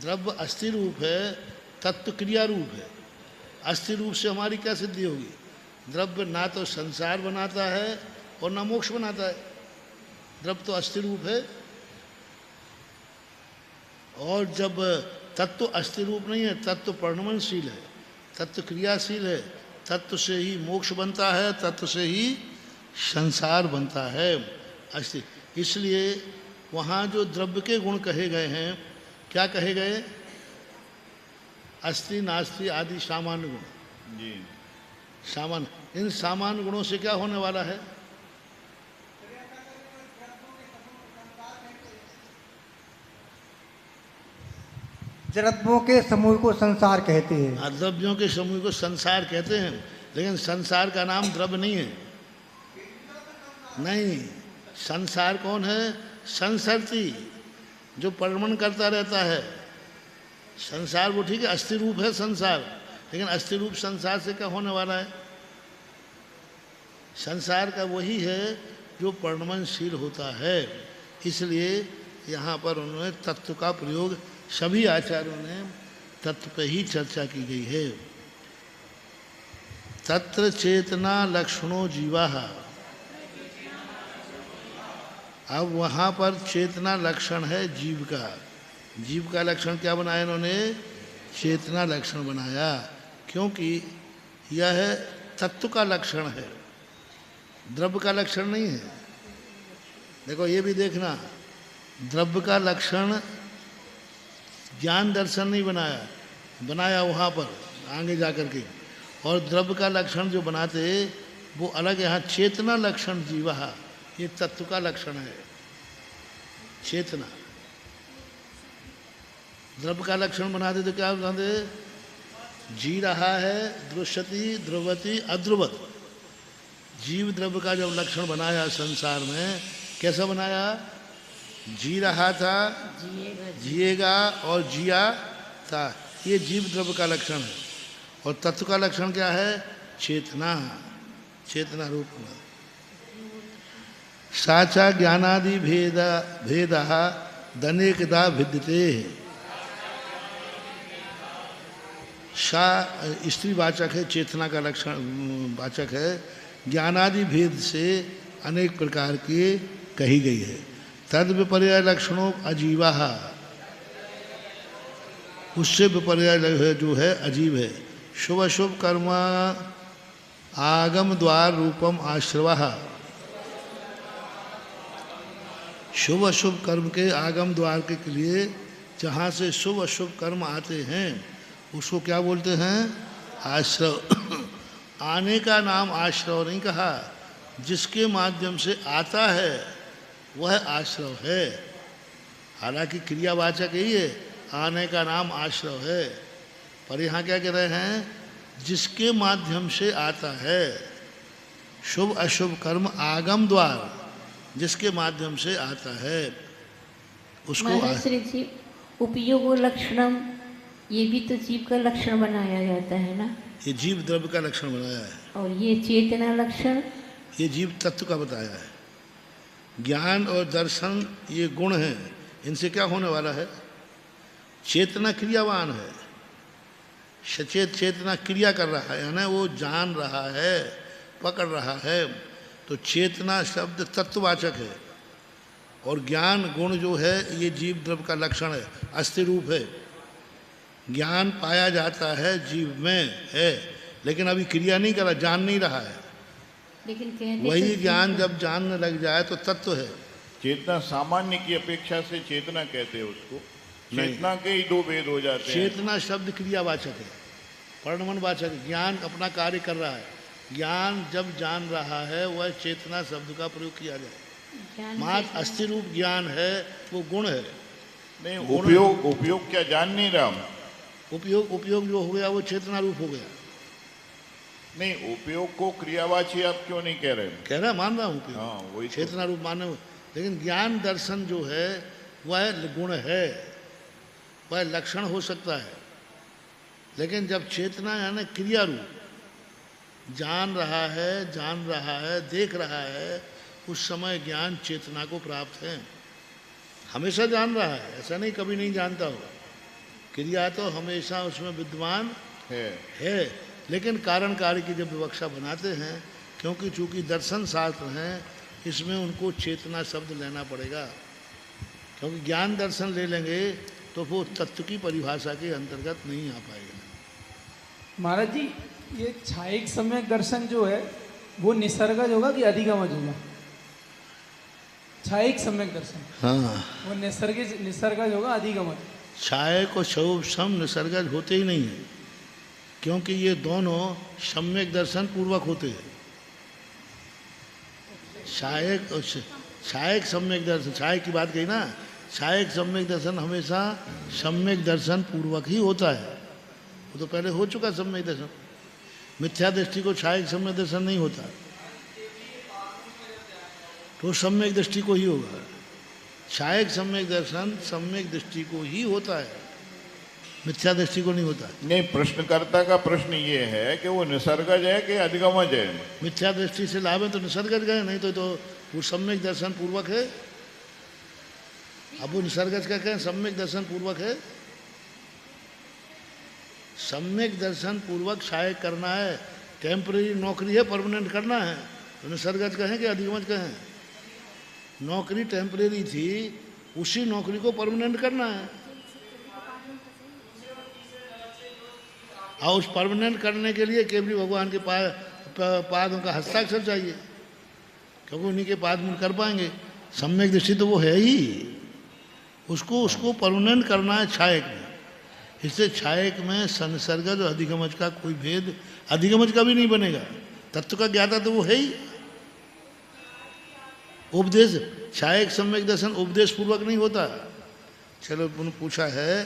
द्रव्य अस्थि रूप है, तत्व क्रिया रूप है। अस्थि रूप से हमारी क्या सिद्धि होगी? द्रव्य ना तो संसार बनाता है और ना मोक्ष बनाता है, द्रव्य तो अस्थि रूप है। और जब तत्व अस्थि रूप नहीं है, तत्व परिणमनशील है, तत्व क्रियाशील है, तत्व से ही मोक्ष बनता है, तत्व से ही संसार बनता है। अस्थि, इसलिए वहाँ जो द्रव्य के गुण कहे गए हैं, क्या कहे गए? अस्थि नास्ति आदि सामान्य गुण। जी। सामान, इन सामान गुणों से क्या होने वाला है? द्रव्यों के समूह को संसार कहते हैं। द्रव्यों के समूह को संसार कहते हैं, लेकिन संसार का नाम द्रव्य नहीं है। नहीं, संसार कौन है? संसरती, जो परिभ्रमण करता रहता है। संसार वो ठीक है, अस्थि रूप है संसार, लेकिन अस्थि रूप संसार से क्या होने वाला है? संसार का वही है जो परिणमनशील होता है। इसलिए यहाँ पर उन्होंने तत्व का प्रयोग, सभी आचार्यों ने तत्व पे ही चर्चा की गई है। तत्र चेतना लक्षणों जीवा। अब वहाँ पर चेतना लक्षण है जीव का। जीव का लक्षण क्या बनाया इन्होंने? चेतना लक्षण बनाया, क्योंकि यह तत्व का लक्षण है, द्रव्य का लक्षण नहीं है। देखो ये भी देखना, द्रव्य का लक्षण ज्ञान दर्शन नहीं बनाया, बनाया वहाँ पर आगे जा कर के, और द्रव्य का लक्षण जो बनाते वो अलग। यहाँ चेतना लक्षण जीवा, ये तत्व का लक्षण है चेतना। द्रव्य का लक्षण बनाते तो क्या बनाते? जी रहा है, दृश्यति, ध्रुवति, अध्रुवत। जीव द्रव्य का जब लक्षण बनाया संसार में, कैसा बनाया? जी रहा था, जिएगा और जिया था, ये जीव द्रव्य का लक्षण है। और तत्व का लक्षण क्या है? चेतना, चेतना रूप में। साचा ज्ञानादि भेद दनेकदा भिद्यते। सा स्त्री वाचक है, चेतना का लक्षण वाचक है। ज्ञानादि भेद से अनेक प्रकार की कही गई है। तद विपर्य लक्षणों अजीवा, उससे विपर्य जो है अजीब है। शुभ अशुभ कर्म आगम द्वार रूपम आश्रव। शुभ अशुभ कर्म के आगम द्वार के लिए जहाँ से शुभ अशुभ कर्म आते हैं उसको क्या बोलते हैं? आश्रव। आने का नाम आश्रव नहीं कहा, जिसके माध्यम से आता है वह आश्रव है। हालांकि क्रियावाचक यही है, आने का नाम आश्रव है, पर यहाँ क्या कह रहे हैं? जिसके माध्यम से आता है। शुभ अशुभ कर्म आगम द्वार, जिसके माध्यम से आता है उसको महाराज जी, उपयोग लक्षणम, ये भी तो जीव का लक्षण बनाया जाता है ना? ये जीव द्रव्य का लक्षण बनाया है, और ये चेतना लक्षण, ये जीव तत्व का बताया है। ज्ञान और दर्शन ये गुण हैं, इनसे क्या होने वाला है? चेतना क्रियावान है, सचेत चेतना क्रिया कर रहा है, यानी वो जान रहा है, पकड़ रहा है। तो चेतना शब्द तत्ववाचक है, और ज्ञान गुण जो है ये जीव द्रव्य का लक्षण है, अस्थि रूप है। ज्ञान पाया जाता है जीव में है, लेकिन अभी क्रिया नहीं कर रहा, जान नहीं रहा है। लेकिन कहते वही तो ज्ञान जब जानने लग जाए तो तत्व है। चेतना सामान्य की अपेक्षा से चेतना कहते हैं उसको। चेतना के ही दो भेद हो जाते हैं। चेतना शब्द क्रियावाचक है, परिणमनवाचक है। ज्ञान अपना कार्य कर रहा है, ज्ञान जब जान रहा है वह चेतना शब्द का प्रयोग किया जाए। ज्ञान मात्र अस्थि रूप ज्ञान है, वो गुण है। नहीं, उपयोग क्या जान नहीं रहा हूं। उपयोग जो हो गया वो चेतना रूप हो गया। नहीं, उपयोग को क्रियावाची आप क्यों नहीं कह रहे? कह रहा मान रहा हूँ हाँ, वही चेतना रूप माने, लेकिन ज्ञान दर्शन जो है वह गुण है, वह लक्षण हो सकता है। लेकिन जब चेतना यानी क्रिया रूप जान रहा है, देख रहा है, उस समय ज्ञान चेतना को प्राप्त है। हमेशा जान रहा है, ऐसा नहीं कभी नहीं जानता हो। क्रिया तो हमेशा उसमें विद्यमान है, लेकिन कारण कार्य की जब विवक्षा बनाते हैं, क्योंकि चूंकि दर्शन शास्त्र हैं, इसमें उनको चेतना शब्द लेना पड़ेगा। क्योंकि ज्ञान दर्शन ले लेंगे तो वो तत्व की परिभाषा के अंतर्गत नहीं आ पाएगा। महाराज जी, ये छायिक सम्यक दर्शन जो है वो निसर्गज होगा कि अधिगमज होगा? छायिक सम्यक दर्शन, हाँ, वो निसर्गज होगा अधिगमज? छाया को शोभ सम निसर्गज होते ही नहीं है। क्योंकि ये दोनों सम्यक दर्शन पूर्वक होते हैं। सहायक सम्यक दर्शन, सहायक की बात कही ना, सहायक सम्यक दर्शन हमेशा सम्यक दर्शन पूर्वक ही होता है। वो तो पहले हो चुका सम्यक दर्शन। मिथ्या दृष्टि को सहायक सम्यक दर्शन नहीं होता, तो सम्यक दृष्टि को ही होगा। सहायक सम्यक दर्शन सम्यक दृष्टि को ही होता है, मिथ्या दृष्टि को नहीं होता। नहीं, प्रश्नकर्ता का प्रश्न ये है कि वो निसर्गज है कि अधिगमज है? मिथ्या दृष्टि से लाभ है तो निसर्गज गए, नहीं तो वो सम्यक दर्शन पूर्वक है। अब वो निसर्गज का कहें सम्यक दर्शन पूर्वक है। सम्यक दर्शन पूर्वक सहायक करना है, टेम्परेरी नौकरी है, परमानेंट करना है, तो निसर्गज कहें कि अधिगमज कहें? नौकरी टेम्परेरी थी, उसी नौकरी को परमानेंट करना है, और उस परमानेंट करने के लिए केवल भगवान के पादों का हस्ताक्षर चाहिए, क्योंकि उन्हीं के पाद में कर पाएंगे। सम्यक दृष्टि तो वो है ही, उसको परमानेंट करना है छायक में। इससे छायक में संसर्गज और अधिगमज का कोई भेद, अधिगमज का भी नहीं बनेगा। तत्व का ज्ञाता तो वो है ही। उपदेश, छायक सम्यक दर्शन उपदेश पूर्वक नहीं होता। चलो पूछा है,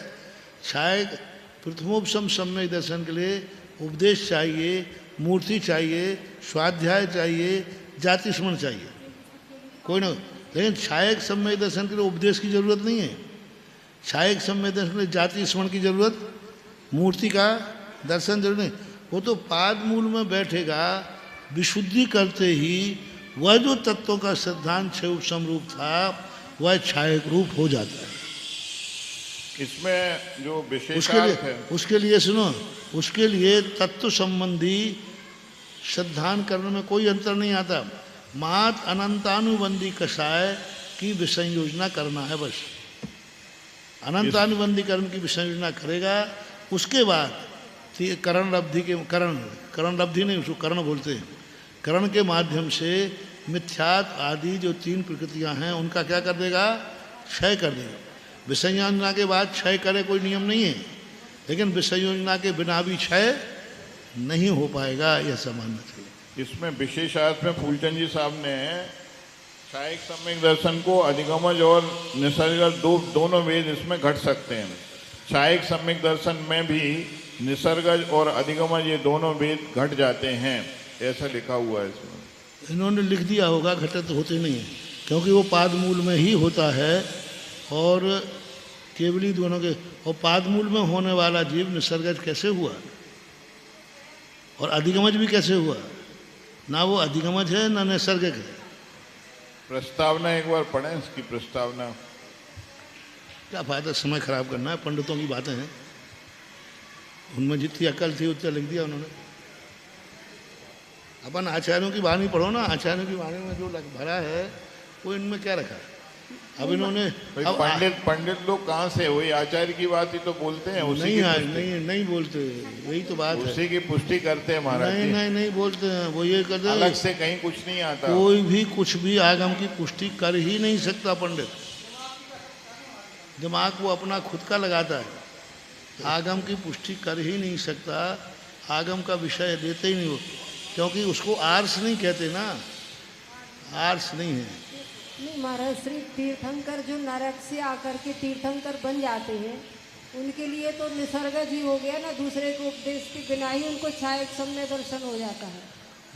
छायक प्रथमोपशम सम्यक दर्शन के लिए उपदेश चाहिए, मूर्ति चाहिए, स्वाध्याय चाहिए, जाति स्मरण चाहिए, कोई ना। लेकिन छायक सम्यक दर्शन के लिए उपदेश की जरूरत नहीं है। छायक सम्यक दर्शन के लिए जाति स्मरण की जरूरत, मूर्ति का दर्शन जरूर नहीं। वो तो पाद मूल में बैठेगा, विशुद्धि करते ही वह जो तत्वों का सिद्धांत क्षयोपशम रूप था वह छायक रूप हो जाता है। इसमें जो विशेषार्थ है, उसके लिए सुनो, उसके लिए तत्व संबंधी सिद्धांत करने में कोई अंतर नहीं आता। मात अनंतानुबंधी कषाय की विषय योजना करना है बस। अनंतानुबंधी कर्म की विषय योजना करेगा, उसके बाद करण लब्धि के करण लब्धि नहीं, उसको करण बोलते हैं। करण के माध्यम से मिथ्यात आदि जो तीन प्रकृतियां हैं उनका क्या कर देगा? क्षय कर देगा। विषय योजना के बाद क्षय करे कोई नियम नहीं है, लेकिन विषय योजना के बिना भी क्षय नहीं हो पाएगा, यह समझना चाहिए। इसमें विशेषार्थ में फूलचंद जी साहब ने छायक सम्यक दर्शन को अधिगमज और निसर्गज दोनों वेद इसमें घट सकते हैं। छायक सम्यक दर्शन में भी निसर्गज और अधिगमज ये दोनों वेद घट जाते हैं, ऐसा लिखा हुआ है इसमें। इन्होंने लिख दिया होगा, घटित होते नहीं है, क्योंकि वो पाद मूल में ही होता है और केवली दोनों के। और पाद मूल में होने वाला जीव निसर्गज कैसे हुआ और अधिगमज भी कैसे हुआ? ना वो अधिगमज है ना निसर्गज है। प्रस्तावना एक बार पढ़ें, इसकी प्रस्तावना। क्या फायदा समय खराब करना है, पंडितों की बातें हैं, उनमें जितनी अकल थी उतना लिख दिया उन्होंने। अपन आचार्यों की वाणी पढ़ो ना, आचार्यों की वाणी में जो भरा है वो इनमें क्या रखा है? अब इन्होंने पंडित लोग कहाँ से, वही आचार्य की बात ही तो बोलते हैं, उसी नहीं बोलते, वही तो बात है। उसी की पुष्टि करते हैं महाराज। नहीं बोलते हैं, वो ये करते हैं, अलग से कहीं कुछ नहीं आता। कोई भी कुछ भी आगम की पुष्टि कर ही नहीं सकता पंडित। दिमाग वो अपना खुद का लगाता है, आगम की पुष्टि कर ही नहीं सकता, आगम का विषय देते ही नहीं हो, क्योंकि उसको आर्स नहीं कहते ना, आर्स नहीं है। नहीं महाराज, श्री तीर्थंकर जो नरक से आकर के तीर्थंकर बन जाते हैं उनके लिए तो निसर्गज ही हो गया ना, दूसरे को उपदेश के बिना ही उनको छायक सम्यक दर्शन हो जाता है।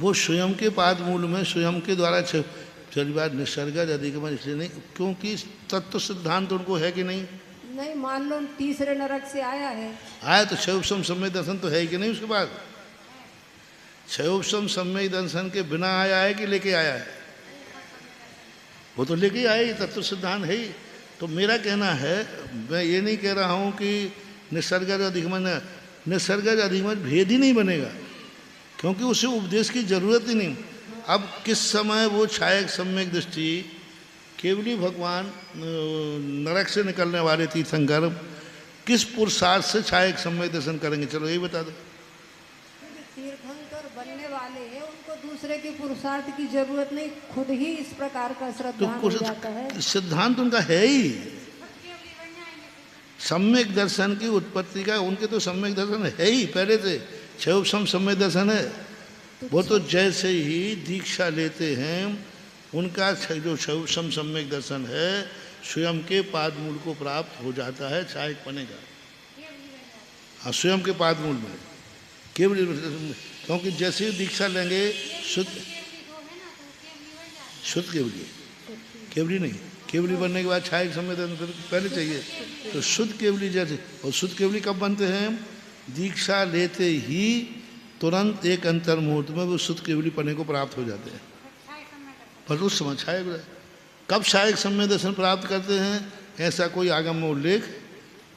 वो स्वयं के पाद मूल में स्वयं के द्वारा चली बात निसर्गज अधिगमज इसलिए नहीं, क्योंकि तत्व सिद्धांत उनको है कि नहीं? नहीं, मान लो तीसरे नरक से आया है, आया तो क्षयोपशम सम्यक दर्शन तो है कि नहीं उसके बाद? क्षयोपशम सम्यक दर्शन के बिना आया है कि लेके आया है? वो तो लेके आए, तत्व सिद्धांत है ही। तो मेरा कहना है, मैं ये नहीं कह रहा हूँ कि निसर्गज निसर्गज अधिगमज भेद ही नहीं बनेगा, क्योंकि उसे उपदेश की जरूरत ही नहीं। अब किस समय वो छायक सम्यक दृष्टि केवली भगवान नरक से निकलने वाले तीर्थंकर किस पुरुषार्थ से छायक सम्यक दर्शन करेंगे? चलो यही बता दो। तीर्थंकर बनने वाले हैं, उनको दूसरे के पुरुषार्थ की जरूरत नहीं, खुद ही इस प्रकार का श्रद्धांत हो जाता है। सिद्धांत उनका है ही, सम्यक दर्शन की उत्पत्ति का उनके तो सम्यक दर्शन है ही पहले से। क्षयोपशम सम्यक दर्शन है वो तो जैसे ही दीक्षा लेते हैं उनका जो क्षयोपशम सम्यक दर्शन है स्वयं के पाद मूल को प्राप्त हो जाता है छायक पने का। हाँ, स्वयं के पाद मूल में केवल, क्योंकि जैसे ही दीक्षा लेंगे शुद्ध केवली, केवली नहीं, केवली बनने के बाद छायक सम्यक दर्शन पहले चाहिए, तो शुद्ध केवली जैसे, और शुद्ध केवली कब बनते हैं? दीक्षा लेते ही तुरंत एक अंतर मुहूर्त में वो शुद्ध केवली पने को प्राप्त हो जाते हैं। पर उस समय छायक, कब छायक सम्यक दर्शन प्राप्त करते हैं ऐसा कोई आगम में उल्लेख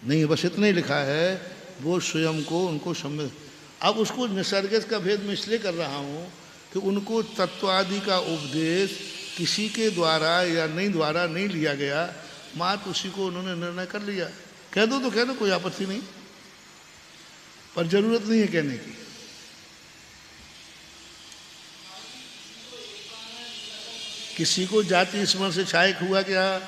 नहीं है, बस इतना ही लिखा है वो स्वयं को उनको सम्यक। अब उसको निसर्गज का भेद मैं इसलिए कर रहा हूँ कि उनको तत्व आदि का उपदेश किसी के द्वारा या नहीं द्वारा नहीं लिया गया, मात्र उसी को उन्होंने निर्णय कर लिया। कह दो तो कह दो, कोई आपत्ति नहीं, पर जरूरत नहीं है कहने की। किसी को जाति स्मरण से छायक हुआ क्या?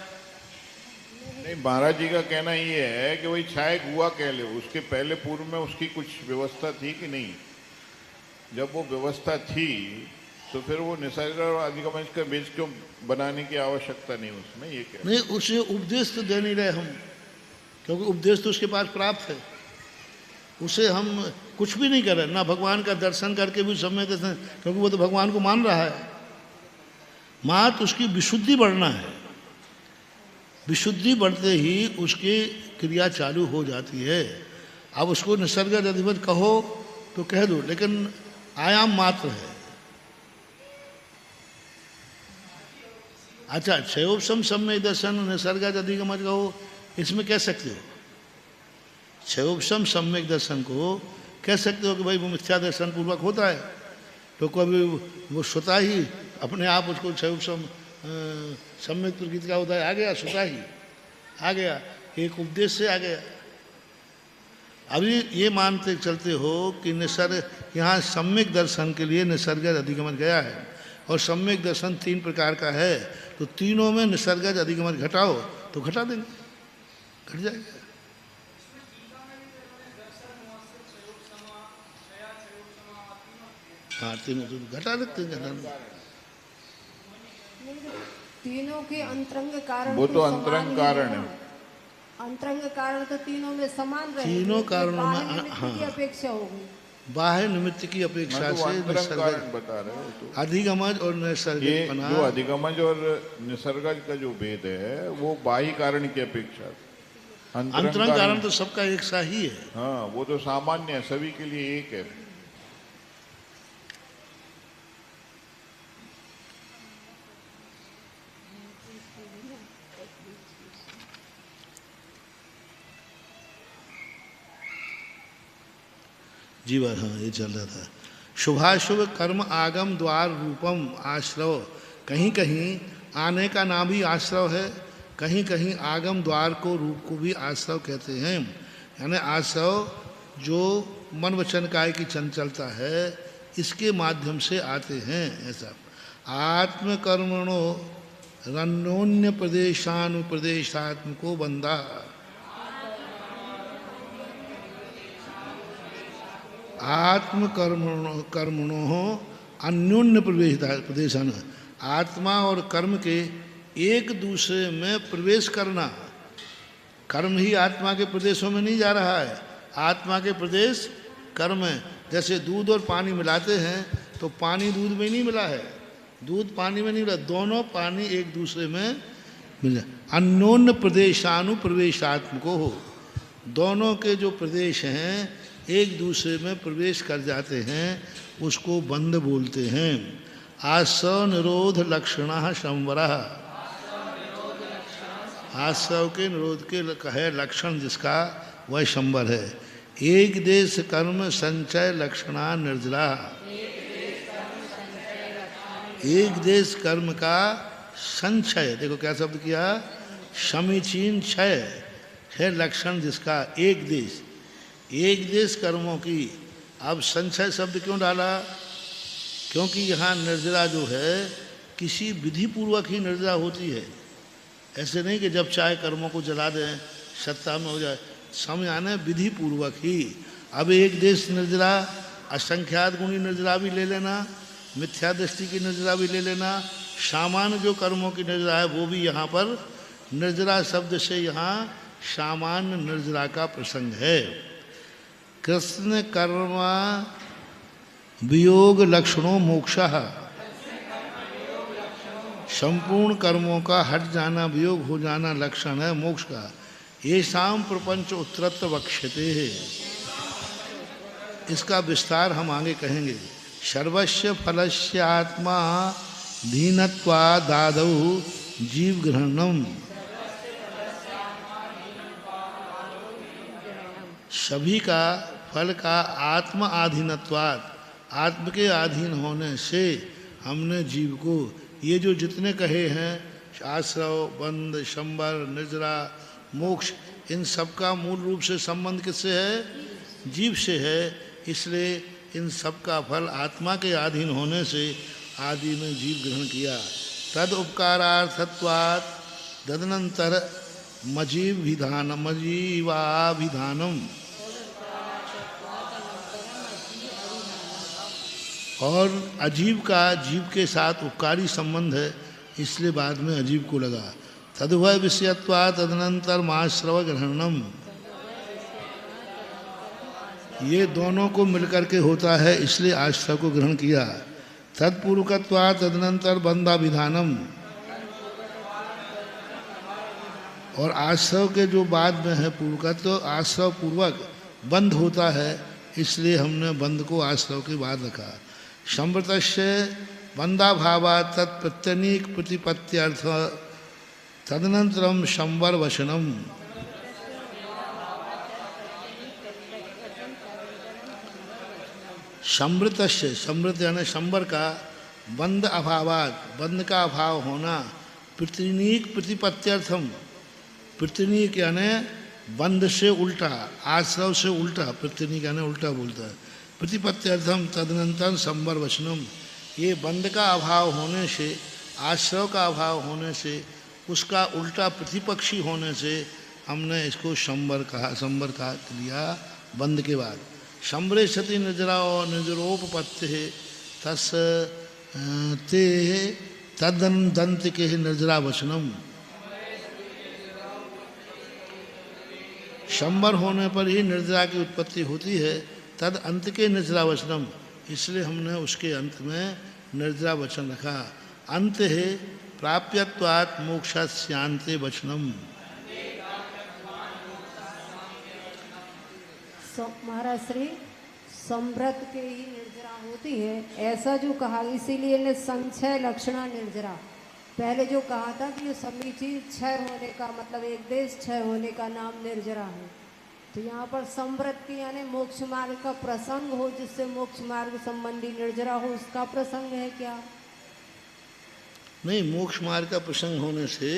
नहीं, महाराज जी का कहना ये है कि वही छायक हुआ कह ले, उसके पहले पूर्व में उसकी कुछ व्यवस्था थी कि नहीं? जब वो व्यवस्था थी तो फिर वो निसर्ग और अधिगम का बीज क्यों बनाने की आवश्यकता नहीं उसमें, ये क्या? नहीं, उसे उपदेश तो दे नहीं रहे हम, क्योंकि उपदेश तो उसके पास प्राप्त है। उसे हम कुछ भी नहीं कर रहे, ना भगवान का दर्शन करके भी सम्यक दर्शन, क्योंकि वो तो भगवान को मान रहा है। मात्र उसकी विशुद्धि बढ़ना है, विशुद्धि बढ़ते ही उसकी क्रिया चालू हो जाती है। अब उसको निसर्ग अधिपति कहो तो कह दो, लेकिन आयाम मात्र है। अच्छा, क्षयोपशम सम्यक दर्शन निसर्ग अधिगम कहो, इसमें कह सकते हो क्षयोपशम सम्यक दर्शन को कह सकते हो कि भाई वो मिथ्या दर्शन पूर्वक होता है, तो कभी वो स्वतः ही अपने आप उसको क्षयोपशम सम्यक प्रकृति का होता है, आ गया, स्वतः ही आ गया, एक उपदेश से आ गया। अभी ये मानते चलते हो कि निसर्ग, यहाँ सम्यक दर्शन के लिए निसर्ग अधिगमन गया है, और सम्यक दर्शन 3 प्रकार का है, तो तीनों में निसर्ग अधिगमन घटाओ तो घटा देंगे, घट जाएगा। हाँ, तीनों तो घटा देते हैं, तीनों के अंतरंग कारण, वो तो अंतरंग कारण है। अंतरंग कारण तो तीनों में समान रहे, तीनों कारणों में, हाँ, की अपेक्षा होगी, बाह्य निमित्त की अपेक्षा से अंतरंग कारण बता रहे हो तो। अधिगमज और निसर्ग ये जो अधिगमज और निसर्गज का जो भेद है वो बाह्य कारण की अपेक्षा, अंतरंग कारण तो सबका एक सा ही है। हाँ, वो तो सामान्य है, सभी के लिए एक है। जी बात, हाँ, ये चल रहा था। शुभाशुभ कर्म आगम द्वार रूपम आश्रव, कहीं कहीं आने का नाम भी आश्रव है, कहीं कहीं आगम द्वार को रूप को भी आश्रव कहते हैं। यानी आश्रव जो मन वचन काय की चंचलता है, इसके माध्यम से आते हैं। ऐसा आत्मकर्मणो रन्योन्य प्रदेशानुप्रदेशात्मको बंधा, कर्मणो अन्योन्य प्रदेशान, आत्मा और कर्म के एक दूसरे में प्रवेश करना। कर्म ही आत्मा के प्रदेशों में नहीं जा रहा है, आत्मा के प्रदेश कर्म है। जैसे दूध और पानी मिलाते हैं तो पानी दूध में नहीं मिला है, दूध पानी में नहीं मिला, दोनों पानी एक दूसरे में मिला। अन्योन्य प्रदेशानुप्रवेशात्मको हो, दोनों के जो प्रदेश हैं एक दूसरे में प्रवेश कर जाते हैं, उसको बंध बोलते हैं। आश्रव निरोध लक्षण संवरा, आश्रव के निरोध के है लक्षण जिसका वह संवर है। एक देश कर्म संचय लक्षणा निर्जला, एक देश कर्म का संचय, देखो क्या शब्द किया, समीचीन क्षय है लक्षण जिसका एक देश, एक देश कर्मों की। अब संचय शब्द क्यों डाला? क्योंकि यहाँ निर्जला जो है किसी विधि पूर्वक ही निर्जला होती है, ऐसे नहीं कि जब चाहे कर्मों को जला दें सत्ता में हो जाए, समय आने विधि पूर्वक ही। अब एक देश निर्जला असंख्यात गुणी निर्जरा भी ले लेना, मिथ्या दृष्टि की निर्जरा भी ले लेना, सामान्य जो कर्मों की निर्जरा है वो भी यहाँ पर निर्जरा शब्द से यहाँ सामान्य निर्जरा का प्रसंग है। कृष्ण कर्म वियोग लक्षणों मोक्षः, संपूर्ण कर्मों का हट जाना, वियोग हो जाना लक्षण है मोक्ष का। ये शाम प्रपंच उत्तरत्व वक्ष्यते है, इसका विस्तार हम आगे कहेंगे। सर्वस्य फलस्य आत्मा धीनत्वादादौ जीव ग्रहणम, सभी का फल का आत्म आधीनत्वाद, आत्म के अधीन होने से हमने जीव को, ये जो जितने कहे हैं आश्रव, बंध, शंबर, निर्जरा, मोक्ष, इन सब का मूल रूप से संबंध किससे है? जीव से है। इसलिए इन सब का फल आत्मा के अधीन होने से आदि में जीव ग्रहण किया। तद उपकारार्थत्वात् तदनंतर मजीवाभिधानम, और अजीव का जीव के साथ उपकारी संबंध है, इसलिए बाद में अजीव को लगा। तदुभय विषयत्वात् तदनंतर माश्रव ग्रहणम, ये दोनों को मिलकर के होता है, इसलिए आश्रव को ग्रहण किया। तत्पूर्वकत्वात् तदनंतर बंधाभिधानम, और आश्रव के जो बाद में है पूर्वकत्व, तो आश्रव पूर्वक बंध होता है, इसलिए हमने बंध को आश्रव के बाद रखा। संवृतस्य बंधाभावात् तत्प्रत्यनीक प्रतिपत्त्यर्थ तदनंतरम संवर वचनम, संवृतस्य, संवृत यानी संवर का, बंध अभावात्, बंध का अभाव होना, प्रतिनीक प्रतिपत्त्यर्थम, प्रतिनीक यानी बंध से उल्टा, आश्रव से उल्टा, प्रतिनीक यानी उल्टा बोलता है, प्रतिपत्त्यर्थम तदनंतर संवर वचनम, ये बंध का अभाव होने से, आश्रव का अभाव होने से, उसका उल्टा प्रतिपक्षी होने से हमने इसको संवर कहा, संवर कहा लिया बंध के बाद। संवरे सति निर्जरा और निर्जरोपपत्ति है तस् ते तदंत के निर्जरा वचनम, संवर होने पर ही निर्जरा की उत्पत्ति होती है, तद अंत के निर्जरा वचनम, इसलिए हमने उसके अंत में निर्जरा वचन रखा। अंत है प्राप्यत्वात् मोक्षस्यान्ते वचनम। महाराज श्री संव्रत के ही निर्जरा होती है, ऐसा जो कहा, इसीलिए ने संचय लक्षणा निर्जरा, पहले जो कहा था कि ये समीचीन क्षय होने का मतलब एक देश क्षय होने का नाम निर्जरा है, तो यहाँ पर संव्रत की यानी मोक्ष मार्ग का प्रसंग हो, जिससे मोक्ष मार्ग संबंधी निर्जरा हो, उसका प्रसंग है क्या? नहीं, मोक्ष मार्ग का प्रसंग होने से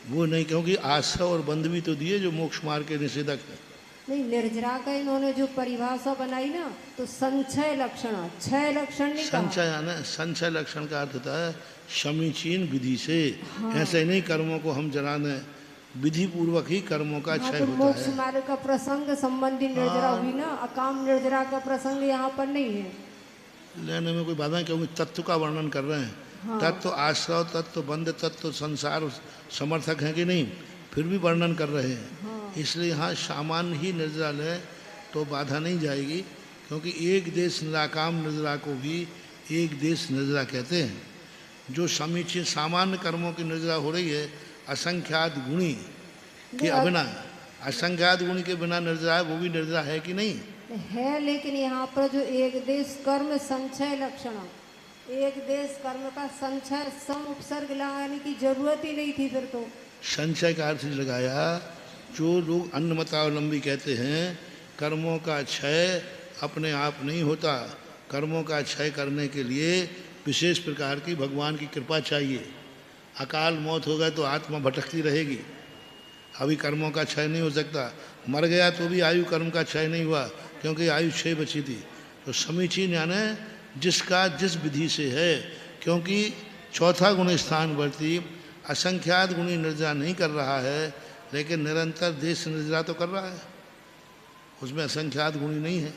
वो नहीं, क्योंकि आश्रव और बंध भी तो दिए जो मोक्ष मार्ग के निषेधक है। नहीं, निर्जरा का इन्होंने जो परिभाषा बनाई ना, तो संचय लक्षण, क्षय लक्षण नहीं कहा। संचय यानी, संचय लक्षण का अर्थ होता है समीचीन विधि से। हाँ। ऐसे नहीं कर्मों को हम जलाने, विधि पूर्वक ही कर्मों का क्षय होता है। मोक्ष मार्ग का प्रसंग संबंधी निर्जरा हुई ना, अकाम निर्जरा का प्रसंग यहाँ पर नहीं है लेने में कोई बाधा नहीं, क्योंकि तत्व का वर्णन कर रहे हैं। हाँ। तत्व आश्रव, तत्व बंध, तत्व संसार समर्थक हैं कि नहीं, फिर भी वर्णन कर रहे हैं। हाँ। इसलिए यहाँ सामान्य ही निर्जरा लें तो बाधा नहीं जाएगी, क्योंकि एक देश निराकाम निर्जरा को भी एक देश निर्जरा कहते हैं। जो समीचीन सामान्य कर्मों की निर्जरा हो रही है असंख्यात गुणी के बिना, असंख्यात गुणी के बिना निर्जरा है, वो भी निर्जरा है कि नहीं है। लेकिन यहाँ पर जो एक देश कर्म संचय लक्षण, एक देश कर्म का संचय सम उपसर्ग लगाने की जरूरत ही नहीं थी। फिर तो संचय का अर्थ लगाया, जो लोग अन्नमतावलंबी कहते हैं कर्मों का क्षय अपने आप नहीं होता, कर्मों का क्षय करने के लिए विशेष प्रकार की भगवान की कृपा चाहिए। अकाल मौत हो गए तो आत्मा भटकती रहेगी, अभी कर्मों का क्षय नहीं हो सकता। मर गया तो भी आयु कर्म का क्षय नहीं हुआ, क्योंकि आयु क्षय बची थी। तो समीचीन यानी जिसका जिस विधि से है, क्योंकि चौथा गुण स्थानवर्ती असंख्यात गुणी निर्जरा नहीं कर रहा है, लेकिन निरंतर देश निर्जरा तो कर रहा है, उसमें असंख्यात गुणी नहीं है।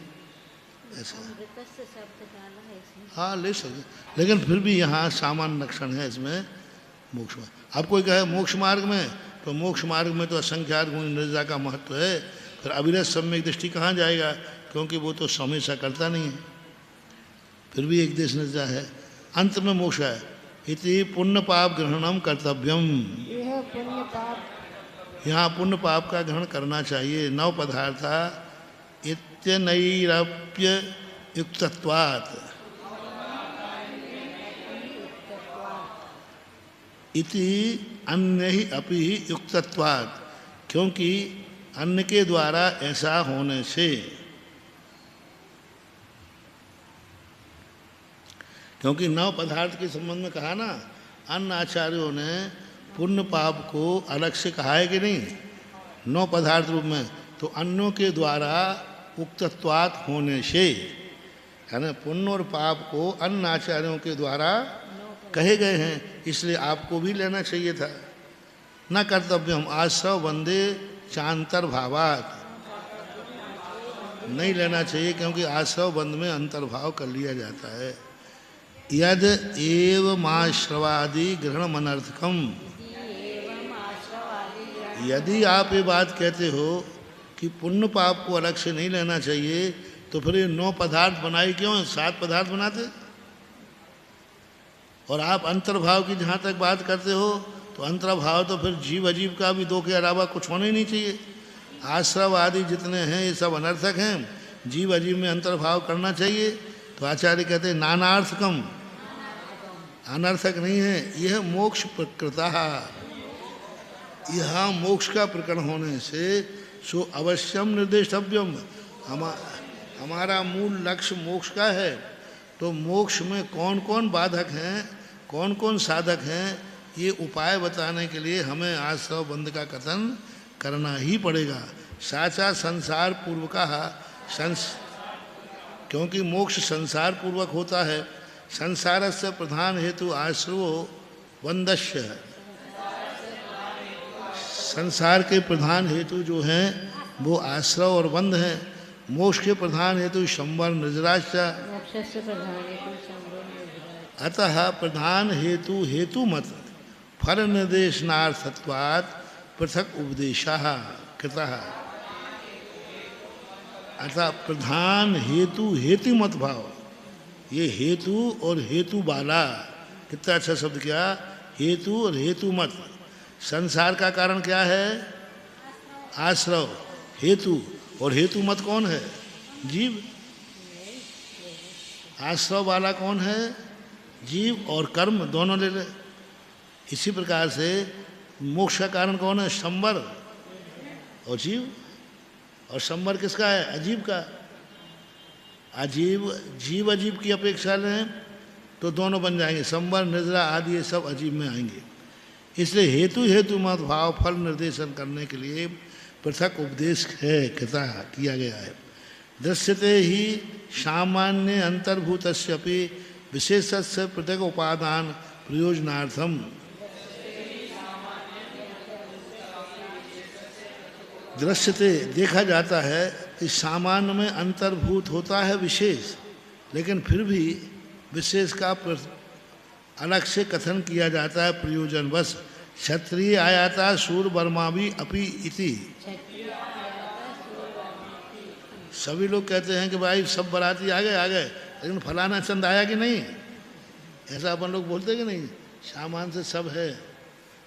ऐसा। अमृतस्य शब्द डाला है इसमें। हाँ ले सकते, लेकिन फिर भी यहाँ सामान्य लक्षण है इसमें मोक्ष में। अब कोई कहे मोक्ष मार्ग में, तो मोक्ष मार्ग में तो असंख्यात गुण निर्जा का महत्व है, फिर अविरत सम्यक दृष्टि कहाँ जाएगा, क्योंकि वो तो हमेशा करता नहीं है। फिर भी एक देश निर्जा है, अंत में मोक्ष है। इति पुण्य पाप ग्रहणम कर्तव्यम, यह पुण्य पाप, यहाँ पुण्य पाप का ग्रहण करना चाहिए। नव पदार्था इत्यनैरप्य युक्तत्वात्, इति अन्य ही अपि युक्तत्वात्, क्योंकि अन्य के द्वारा ऐसा होने से, क्योंकि नव पदार्थ के संबंध में कहा ना, अन्य आचार्यों ने पुण्य पाप को अलग से कहा है कि नहीं, नौ पदार्थ रूप में, तो अन्यों के द्वारा उक्तत्वात् होने से, है ना, पुण्य और पाप को अन्य आचार्यों के द्वारा कहे गए हैं, इसलिए आपको भी लेना चाहिए था। न कर्तव्यम आश्रव वंदे चांतर भावात, नहीं लेना चाहिए क्योंकि आश्रव बंद में अंतर्भाव कर लिया जाता है। यद एवमाश्रवादि ग्रहण अनर्थकम, यदि आप ये बात कहते हो कि पुण्य पाप को अलग से नहीं लेना चाहिए, तो फिर ये 9 पदार्थ बनाए क्यों, 7 पदार्थ बनाते। और आप अंतर्भाव की जहाँ तक बात करते हो, तो अंतर्भाव तो फिर जीव अजीव का भी 2 के अलावा कुछ होना ही नहीं चाहिए। आश्रव आदि जितने हैं ये सब अनर्थक हैं, जीव अजीव में अंतर्भाव करना चाहिए। तो आचार्य कहते हैं नानार्थकम, अनर्थक नहीं है। यह मोक्ष प्रकृता, यह मोक्ष का प्रकरण होने से सो अवश्यम निर्देशव्यम, हमारा मूल लक्ष्य मोक्ष का है। तो मोक्ष में कौन कौन बाधक हैं, कौन कौन साधक हैं, ये उपाय बताने के लिए हमें आश्रव बंध का कथन करना ही पड़ेगा। साचा संसार पूर्वक क्योंकि मोक्ष संसार पूर्वक होता है। संसार से प्रधान हेतु आश्रवो बंधस्य, संसार के प्रधान हेतु जो हैं वो आश्रव और बंध हैं। मोक्ष के प्रधान हेतु संवर निर्जराश्च, अतः प्रधान हेतु हेतु मत फल निर्देशनार्थत्वात् पृथक उपदेशः कृतः। अतः प्रधान हेतु हेतु मत भाव, ये हेतु और हेतु बाला, कितना अच्छा शब्द क्या, हेतु और हेतु मत। संसार का कारण क्या है, आश्रव, हेतु, और हेतु मत कौन है, जीव। आश्रव वाला कौन है, जीव, और कर्म दोनों ले ले। इसी प्रकार से मोक्ष का कारण कौन है, संवर और जीव। और संवर किसका है, अजीव का। अजीव, जीव अजीव की अपेक्षा लें तो दोनों बन जाएंगे, संवर निर्जरा आदि ये सब अजीव में आएंगे। इसलिए हेतु हेतु मत भाव फल निर्देशन करने के लिए पृथक उपदेश है, कृता किया गया है। दृश्यते ही सामान्य अंतर्भूतस्यपि विशेषस्य पृथक उपादान प्रयोजनार्थम, दृश्यते देखा जाता है कि सामान्य में अंतर्भूत होता है विशेष, लेकिन फिर भी विशेष का अलग से कथन किया जाता है प्रयोजनवश। क्षत्रिय आयाता सूर वर्मा भी अपि इति, सभी लोग कहते हैं कि भाई सब बाराती आ गए, लेकिन फलाना चंद आया कि नहीं, ऐसा अपन लोग बोलते कि नहीं। सामान से सब है,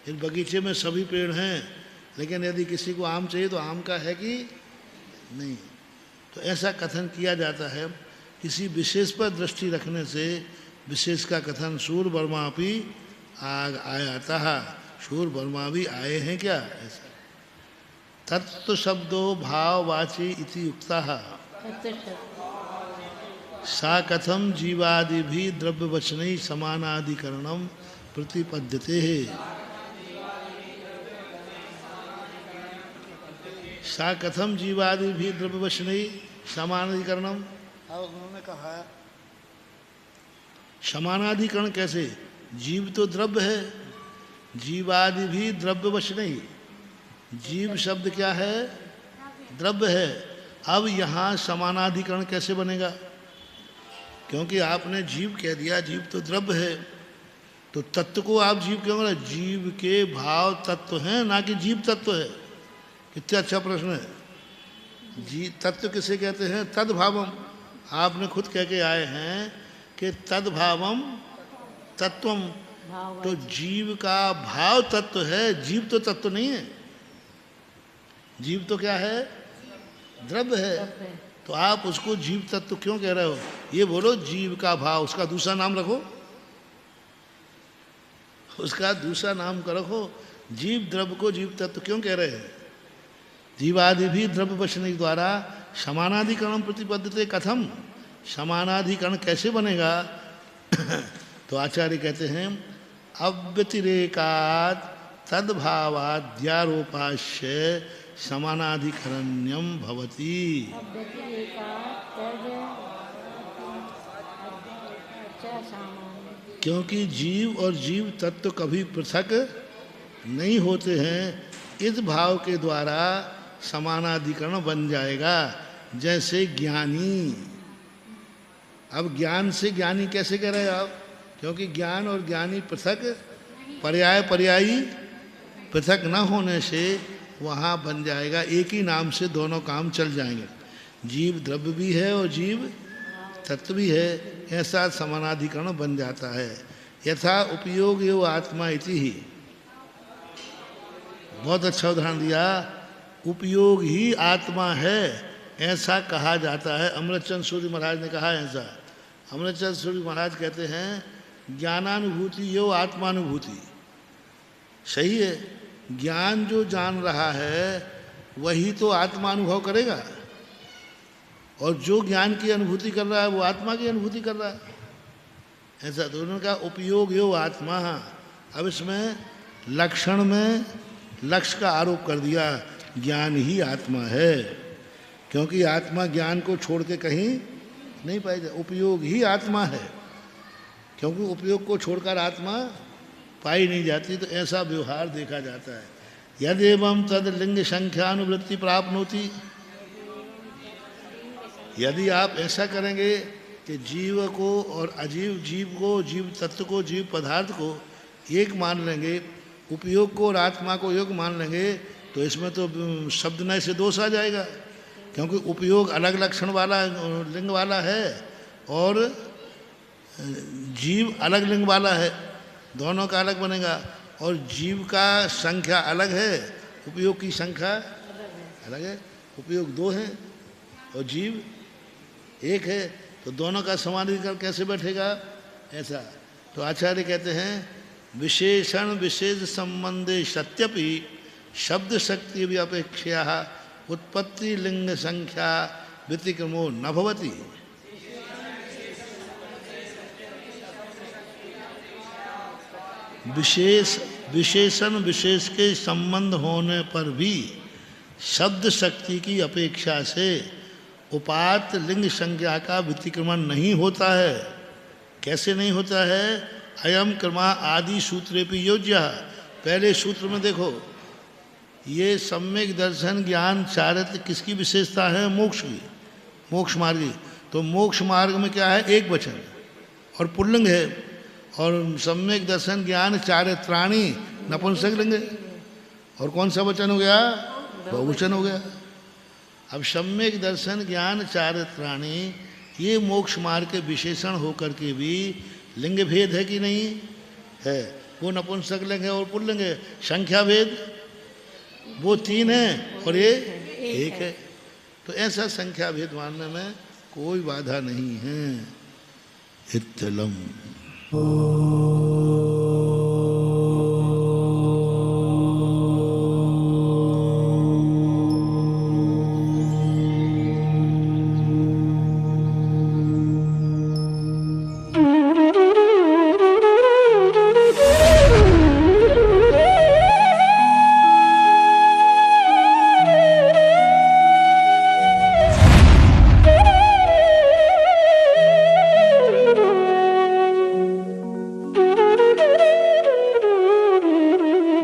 एक बगीचे में सभी पेड़ हैं, लेकिन यदि किसी को आम चाहिए तो आम का है कि नहीं। तो ऐसा कथन किया जाता है। किसी विशेष पर दृष्टि रखने से विशेष का कथन सूर वर्मा भी आयाता, सूर वर्मा भी आए हैं क्या, ऐसा। तत्व शब्दों भाववाची इति युक्ता, सा कथम जीवादि भी द्रव्य वचन समानाधिकरणम प्रतिपद्यते है। सा कथम जीवादि भी द्रव्य वचन समानाधिकरणम, अब उन्होंने कहा समानाधिकरण कैसे, जीव तो द्रव्य है, जीवादि भी द्रव्य वचन ही, जीव शब्द क्या है, द्रव्य है। अब यहाँ समानाधिकरण कैसे बनेगा, क्योंकि आपने जीव कह दिया, जीव तो द्रव्य है, तो तत्व को आप जीव क्यों बोला? जीव के भाव तत्व हैं, ना कि जीव तत्व है। कितना अच्छा प्रश्न है। जी तत्व किसे कहते हैं? तद्भावम। आपने खुद कह के आए हैं कि तद्भावम तत्वम, तो जीव का भाव तत्व है, जीव तो तत्व नहीं है। जीव तो क्या है? द्रव्य है। तो आप उसको जीव तत्व क्यों कह रहे हो? ये बोलो जीव का भाव, उसका दूसरा नाम रखो, उसका दूसरा नाम का रखो। जीव द्रव्य को जीव तत्व क्यों कह रहे हैं? जीवादि भी द्रव्य वचन द्वारा समानाधिकरण प्रतिपद्यते कथम, समानाधिकरण कैसे बनेगा? तो आचार्य कहते हैं अव्यतिरेकात् तद्भावाद्यारोपाश्य समानाधिकरण्यम भवति। क्योंकि जीव और जीव तत्व कभी पृथक नहीं होते हैं, इस भाव के द्वारा समानाधिकरण बन जाएगा। जैसे ज्ञानी, अब ज्ञान से ज्ञानी कैसे कह रहे हैं आप? क्योंकि ज्ञान और ज्ञानी पृथक, पर्याय पर्यायी पृथक न होने से वहाँ बन जाएगा, एक ही नाम से दोनों काम चल जाएंगे। जीव द्रव्य भी है और जीव तत्व भी है, ऐसा समानाधिकरण बन जाता है। यथा उपयोग एवं आत्मा इति ही, बहुत अच्छा उदाहरण दिया। उपयोग ही आत्मा है ऐसा कहा जाता है। अमृतचंद सूर्य महाराज ने कहा ऐसा। अमृतचंद सूर्य महाराज कहते हैं ज्ञानानुभूति यो आत्मानुभूति। सही है, ज्ञान जो जान रहा है वही तो आत्मानुभव करेगा, और जो ज्ञान की अनुभूति कर रहा है वो आत्मा की अनुभूति कर रहा है। ऐसा दोनों का उपयोग यो आत्मा। अब इसमें लक्षण में लक्ष्य का आरोप कर दिया, ज्ञान ही आत्मा है, क्योंकि आत्मा ज्ञान को छोड़ के कहीं नहीं पाई जाए। उपयोग ही आत्मा है, क्योंकि उपयोग को छोड़कर आत्मा पाई नहीं जाती। तो ऐसा व्यवहार देखा जाता है। यदेवं तद लिंग संख्यानुवृत्ति प्राप्नोति, यदि आप ऐसा करेंगे कि जीव को और अजीव, जीव को, जीव तत्व को, जीव पदार्थ को एक मान लेंगे, उपयोग को और आत्मा को योग मान लेंगे, तो इसमें तो शब्द नय से दोष आ जाएगा। क्योंकि उपयोग अलग लक्षण वाला लिंग वाला है और जीव अलग लिंग वाला है, दोनों का अलग बनेगा। और जीव का संख्या अलग है, उपयोग की संख्या अलग है। उपयोग 2 है और जीव 1 है, तो दोनों का समानाधिकरण कैसे बैठेगा? ऐसा। तो आचार्य कहते हैं विशेषण विशेष संबंधे सत्यपि शब्द शक्ति भी अपेक्षया उत्पत्ति लिंग संख्या व्यतिक्रमो न भवति। विशेषण विशेष के संबंध होने पर भी शब्द शक्ति की अपेक्षा से उपात्त लिंग संज्ञा का व्यतिक्रमण नहीं होता है। कैसे नहीं होता है? अयम क्रमा आदि सूत्रे भी योज्य। पहले सूत्र में देखो, ये सम्यक दर्शन ज्ञान चारित्र किसकी विशेषता है? मोक्ष की, मोक्ष मार्गी। तो मोक्ष मार्ग में क्या है? एक वचन और पुल्लिंग है, और सम्यक दर्शन ज्ञान चारित्राणी नपुंसक लिंग है। और कौन सा वचन हो गया? बहुवचन हो गया। अब सम्यक दर्शन ज्ञान चारित्राणी ये मोक्ष मार्ग के विशेषण होकर के भी लिंग भेद है कि नहीं है? वो नपुंसक लिंग है और पुल्लिंग है। संख्या भेद वो 3 है और ये 1 है। तो ऐसा संख्या भेद मानने में कोई बाधा नहीं है। इत्तलम।